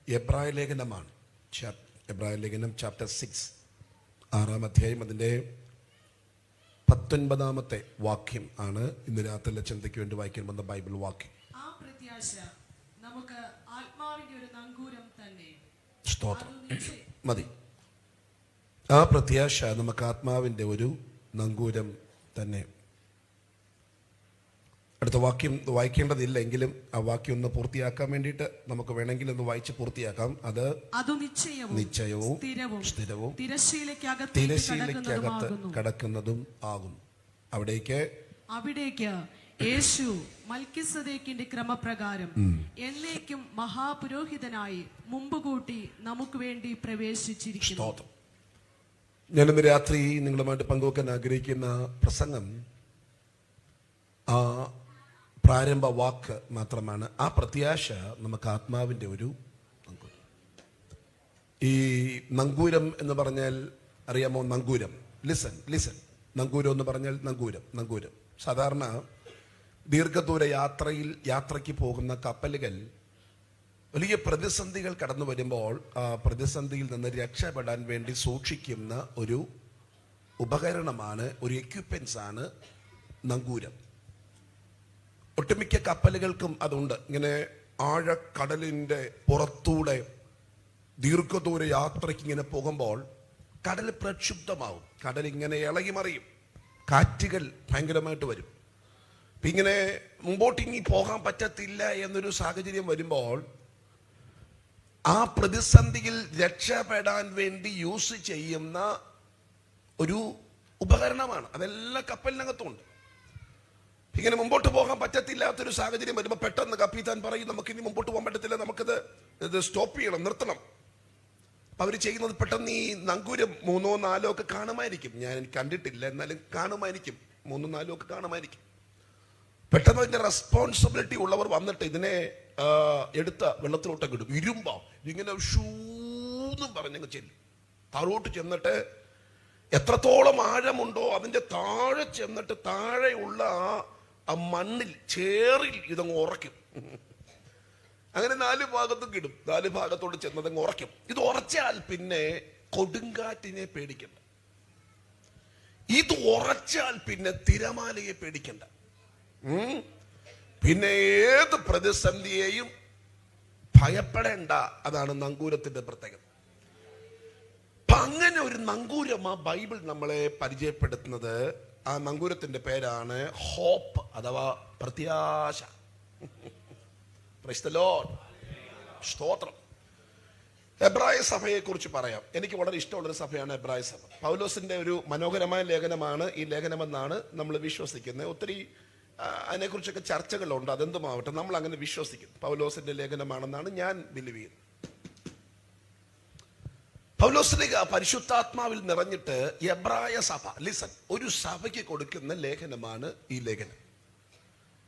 എബ്രായ ലേഖനമാണ്. എബ്രായ ലേഖനം ചാപ്റ്റർ 6 6-ാം അധ്യായം അതിൻ്റെ 19-ാമത്തെ വാക്യം ആണ് ഇന്ന് രാത്രിയിലെ ചിന്തയ്ക്ക് വേണ്ടി വായിക്കാൻ വന്ന ബൈബിൾ വാക്യം. ആ പ്രത്യാശ നമുക്ക് ആത്മാവിന്റെ ഒരു നങ്കൂരം തന്നെ. സ്തോത്രം. മതി. ആ പ്രത്യാശ നമുക്ക് ആത്മാവിൻ്റെ ഒരു നങ്കൂരം തന്നെ. അടുത്ത വാക്യം വായിക്കേണ്ടതില്ല, എങ്കിലും ആ വാക്യം ഒന്ന് പൂർത്തിയാക്കാൻ വേണ്ടിയിട്ട് നമുക്ക് വേണമെങ്കിൽ ഒന്ന് വായിച്ച് പൂർത്തിയാക്കാം. അത് നിശ്ചയവും സ്ഥിരവും തിരശ്ശീലയ്ക്കകത്ത് കടക്കുന്നതും ആകുന്നു. അവിടേക്ക് യേശു മൽക്കിസദേക്കിന്റെ ക്രമപ്രകാരം എന്നേക്കും മഹാപുരോഹിതനായി മുമ്പുകൂട്ടി നമുക്ക് വേണ്ടി പ്രവേശിച്ചിരിക്കുന്നു. ഞാനിന്ന് രാത്രി നിങ്ങളുമായിട്ട് പങ്കുവെക്കാൻ ആഗ്രഹിക്കുന്ന പ്രസംഗം ആ പ്രാരംഭ വാക്ക് മാത്രമാണ്. ആ പ്രത്യാശ നമുക്ക് ആത്മാവിൻ്റെ ഒരു നങ്കൂരം. ഈ നങ്കൂരം എന്ന് പറഞ്ഞാൽ അറിയാമോ? നങ്കൂരം, ലിസൺ. നങ്കൂരം എന്ന് പറഞ്ഞാൽ നങ്കൂരം. സാധാരണ ദീർഘദൂര യാത്രയ്ക്ക് പോകുന്ന കപ്പലുകൾ വലിയ പ്രതിസന്ധികൾ കടന്നു വരുമ്പോൾ ആ പ്രതിസന്ധിയിൽ നിന്ന് രക്ഷപ്പെടാൻ വേണ്ടി സൂക്ഷിക്കുന്ന ഒരു ഉപകരണമാണ്, ഒരു എക്യുപ്മെന്റ്സ് ആണ് നങ്കൂരം. ഒട്ടുമിക്ക കപ്പലുകൾക്കും അതുണ്ട്. ഇങ്ങനെ ആഴക്കടലിൻ്റെ പുറത്തൂടെ ദീർഘദൂര യാത്രയ്ക്ക് ഇങ്ങനെ പോകുമ്പോൾ കടൽ പ്രക്ഷുബ്ധമാവും, കടൽ ഇങ്ങനെ ഇളകി മറിയും, കാറ്റുകൾ ഭയങ്കരമായിട്ട് വരും. അപ്പം ഇങ്ങനെ മുമ്പോട്ടിങ്ങി പോകാൻ പറ്റത്തില്ല എന്നൊരു സാഹചര്യം വരുമ്പോൾ ആ പ്രതിസന്ധിയിൽ രക്ഷപ്പെടാൻ വേണ്ടി യൂസ് ചെയ്യുന്ന ഒരു ഉപകരണമാണ്. അതെല്ലാം കപ്പലിനകത്തുണ്ട്. ഇങ്ങനെ മുമ്പോട്ട് പോകാൻ പറ്റത്തില്ലാത്തൊരു സാഹചര്യം വരുമ്പോൾ പെട്ടെന്ന് കപ്പീത്താൻ പറയും, നമുക്കിനി മുമ്പോട്ട് പോകാൻ പറ്റത്തില്ല, നമുക്കിത് സ്റ്റോപ്പ് ചെയ്യണം, നിർത്തണം. അപ്പം അവർ ചെയ്യുന്നത് പെട്ടെന്ന് ഈ നങ്കൂരം 3 or 4 ഒക്കെ കാണുമായിരിക്കും. ഞാൻ കണ്ടിട്ടില്ല, എന്നാലും കാണുമായിരിക്കും. 3 or 4 ഒക്കെ കാണുമായിരിക്കും. പെട്ടെന്ന് അതിൻ്റെ റെസ്പോൺസിബിലിറ്റി ഉള്ളവർ വന്നിട്ട് ഇതിനെ എടുത്ത വെള്ളത്തിലോട്ടൊക്കെ ഇടും. ഇരുമ്പോ ഇതിങ്ങനെ ഷൂന്നും പറഞ്ഞങ്ങ് ചെല്ലും. താഴോട്ട് ചെന്നിട്ട് എത്രത്തോളം ആഴമുണ്ടോ അതിൻ്റെ താഴെ ചെന്നിട്ട് താഴെയുള്ള ആ മണ്ണിൽ ചേറിൽ ഇതങ്ങ് ഉറയ്ക്കും. അങ്ങനെ 4 ഭാഗത്തും കിടും. 4 ഭാഗത്തോട് ചെന്നതങ്ങ് ഉറയ്ക്കും. ഇത് ഉറച്ചാൽ പിന്നെ കൊടുങ്കാറ്റിനെ പേടിക്കണ്ട. ഇത് ഉറച്ചാൽ പിന്നെ തിരമാലയെ പേടിക്കണ്ട. പിന്നെ ഏത് പ്രതിസന്ധിയെയും ഭയപ്പെടേണ്ട. അതാണ് നങ്കൂരത്തിന്റെ പ്രത്യേകത. അങ്ങനെ ഒരു നങ്കൂരമാ ബൈബിൾ നമ്മളെ പരിചയപ്പെടുത്തുന്നത്. ആ നങ്കൂരത്തിന്റെ പേരാണ് ഹോപ്പ്, അഥവാ പ്രത്യാശ. Price the Lord. സ്തോത്രം. എബ്രായ സഭയെ കുറിച്ച് പറയാം. എനിക്ക് വളരെ ഇഷ്ടമുള്ളൊരു സഭയാണ് എബ്രായ സഭ. പൗലോസിന്റെ ഒരു മനോഹരമായ ലേഖനമാണ് ഈ ലേഖനമെന്നാണ് നമ്മൾ വിശ്വസിക്കുന്നത്. ഒത്തിരി അതിനെക്കുറിച്ചൊക്കെ ചർച്ചകളുണ്ട്. അതെന്തുമാവട്ടെ, നമ്മൾ അങ്ങനെ വിശ്വസിക്കുന്നു. പൗലോസിന്റെ ലേഖനമാണെന്നാണ് ഞാൻ ബിലീവ് ചെയ്യുന്നത്. പൗലോസിന്റെ പരിശുദ്ധാത്മാവിൽ നിറഞ്ഞിട്ട് എബ്രായ സഭ, ലിസൺ, ഒരു സഭയ്ക്ക് കൊടുക്കുന്ന ലേഖനമാണ് ഈ ലേഖനം.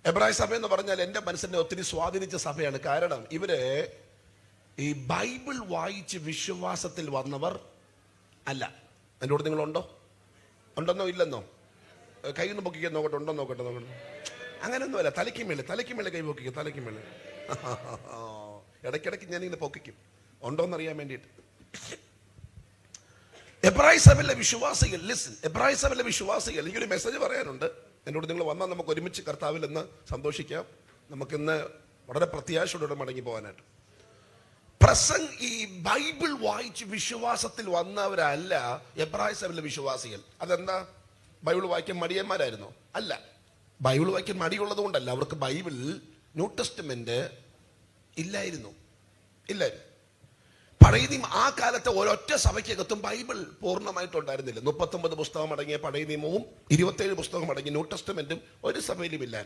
എബ്രായ സഭ എന്ന് പറഞ്ഞാൽ എൻ്റെ മനസ്സിനെ ഒത്തിരി സ്വാധീനിച്ച സഭയാണ്. കാരണം ഇവര് ഈ ബൈബിൾ വായിച്ച് വിശ്വാസത്തിൽ വന്നവർ അല്ല. എൻ്റെ കൂടെ നിങ്ങളുണ്ടോ? ഉണ്ടെന്നോ ഇല്ലെന്നോ? കൈ ഒന്ന് പൊക്കിക്കാൻ നോക്കട്ടെ. ഉണ്ടോ നോക്കട്ടെ. അങ്ങനെയൊന്നുമല്ല. തലയ്ക്ക് മേലെ കൈ പൊക്കിക്കും. തലയ്ക്ക് മേലെ ഇടയ്ക്കിടയ്ക്ക് ഞാനിങ്ങനെ പൊക്കിക്കും, ഉണ്ടോന്നറിയാൻ വേണ്ടിയിട്ട്. എബ്രായ സഭയിലെ വിശ്വാസികൾ, ലിസൺ, എബ്രായ സഭയിലെ വിശ്വാസികൾ, എനിക്കൊരു മെസ്സേജ് പറയാനുണ്ട്. എന്നോട് നിങ്ങൾ വന്നാൽ നമുക്ക് ഒരുമിച്ച് കർത്താവിൽ എന്ന് സന്തോഷിക്കാം. നമുക്കിന്ന് വളരെ പ്രത്യാശയോടെ മടങ്ങി പോകാനായിട്ട്. ഈ ബൈബിൾ വായിച്ച് വിശ്വാസത്തിൽ വന്നവരല്ല എബ്രായ സഭയിലെ വിശ്വാസികൾ. അതെന്താ? ബൈബിൾ വായിക്കാൻ മടിയന്മാരായിരുന്നോ? അല്ല. ബൈബിൾ വായിക്കാൻ മടിയുള്ളത് കൊണ്ടല്ല. അവർക്ക് ബൈബിൾ, ന്യൂ ടെസ്റ്റ്മെന്റ് ഇല്ലായിരുന്നു. പഴയ നിയമം ആ കാലത്തെ ഒരൊറ്റ സഭയ്ക്കകത്തും ബൈബിൾ പൂർണ്ണമായിട്ടുണ്ടായിരുന്നില്ല. 39 പുസ്തകം അടങ്ങിയ പഴയ നിയമവും 27 പുസ്തകം അടങ്ങിയ ന്യൂ ടെസ്റ്റ്മെന്റും ഒരു സഭയിലും ഇല്ല.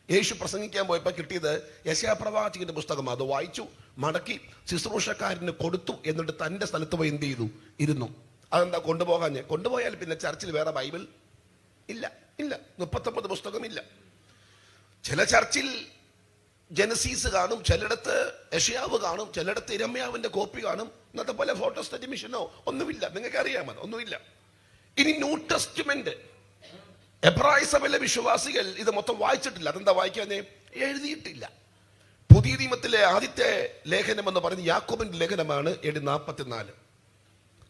യേശു പ്രസംഗിക്കാൻ പോയപ്പോൾ കിട്ടിയത് യെശയ്യാപ്രവാചകന്റെ പുസ്തകം. അത് വായിച്ചു, മടക്കി ശുശ്രൂഷക്കാരന് കൊടുത്തു. എന്നിട്ട് തന്റെ സ്ഥലത്ത് പോയി എന്ത് ചെയ്തു? ഇരുന്നു. അതെന്താ കൊണ്ടുപോകാഞ്ഞ്? കൊണ്ടുപോയാൽ പിന്നെ ചർച്ചിൽ വേറെ ബൈബിൾ ഇല്ല. 39 പുസ്തകം ഇല്ല. ചില ചർച്ചിൽ ജനസീസ് കാണും, ചിലയിടത്ത് യെശയ്യാവ് കാണും, ചിലയിടത്ത് ഇരമ്യാവിന്റെ കോപ്പി കാണും. ഇന്നത്തെ പോലെ ഫോട്ടോസ്റ്റാറ്റ് മിഷനോ ഒന്നുമില്ല. നിങ്ങൾക്ക് അറിയാമോ? ഒന്നുമില്ല. ഇനി ന്യൂ ടെസ്റ്റ്മെന്റ് എബ്രായ സഭയിലെ വിശ്വാസികൾ ഇത് മൊത്തം വായിച്ചിട്ടില്ല. അതെന്താ വായിക്കാഞ്ഞേ? എഴുതിയിട്ടില്ല. പുതിയ നിയമത്തിലെ ആദ്യത്തെ ലേഖനം എന്ന് പറയുന്നത് യാക്കോബിന്റെ ലേഖനമാണ് AD 44.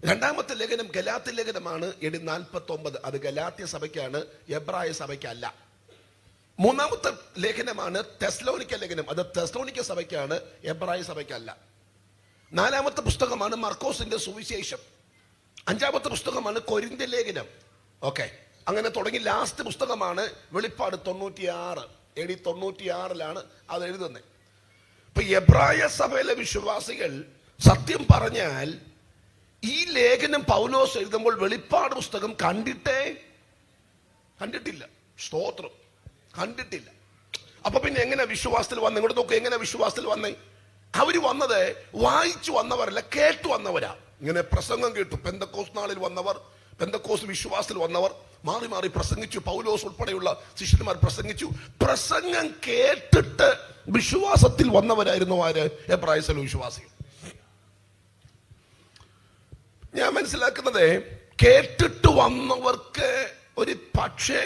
രണ്ടാമത്തെ ലേഖനം ഗലാത്യ ലേഖനമാണ് AD 49. അത് ഗലാത്യ സഭയ്ക്കാണ്, എബ്രായ സഭയ്ക്കല്ല. മൂന്നാമത്തെ ലേഖനമാണ് തെസ്സലോനിക്ക ലേഖനം. അത് തെസ്സലോനിക്ക സഭയ്ക്കാണ്, എബ്രായ സഭയ്ക്കല്ല. നാലാമത്തെ പുസ്തകമാണ് മർക്കോസിന്റെ സുവിശേഷം. അഞ്ചാമത്തെ പുസ്തകമാണ് കൊരിന്ത്യ ലേഖനം. ഓക്കെ, അങ്ങനെ തുടങ്ങി ലാസ്റ്റ് പുസ്തകമാണ് വെളിപ്പാട് 96. AD 96 അത് എഴുതുന്നത്. ഇപ്പൊ എബ്രായ സഭയിലെ വിശ്വാസികൾ സത്യം പറഞ്ഞാൽ ഈ ലേഖനം പൗലോസ് എഴുതുമ്പോൾ വെളിപ്പാട് പുസ്തകം കണ്ടിട്ടില്ല. സ്തോത്രം, കണ്ടിട്ടില്ല. അപ്പൊ പിന്നെ എങ്ങനെ വിശ്വാസത്തിൽ വന്നേ? ഇങ്ങോട്ട് നോക്കുക, എങ്ങനെ വിശ്വാസത്തിൽ വന്നേ? അവര് വന്നത് വായിച്ചു വന്നവരല്ല, കേട്ടു വന്നവരാ. ഇങ്ങനെ പ്രസംഗം കേട്ടു. പെന്തക്കോസ് നാളിൽ വന്നവർ, പെന്തക്കോസ് വിശ്വാസത്തിൽ വന്നവർ മാറി മാറി പ്രസംഗിച്ചു. പൗലോസ് ഉൾപ്പെടെയുള്ള ശിഷ്യന്മാർ പ്രസംഗിച്ചു. പ്രസംഗം കേട്ടിട്ട് വിശ്വാസത്തിൽ വന്നവരായിരുന്നു ആര്? എബ്രായ സഭ വിശ്വാസികൾ. ഞാൻ മനസ്സിലാക്കുന്നത് കേട്ടിട്ട് വന്നവർക്ക് ഒരു പക്ഷേ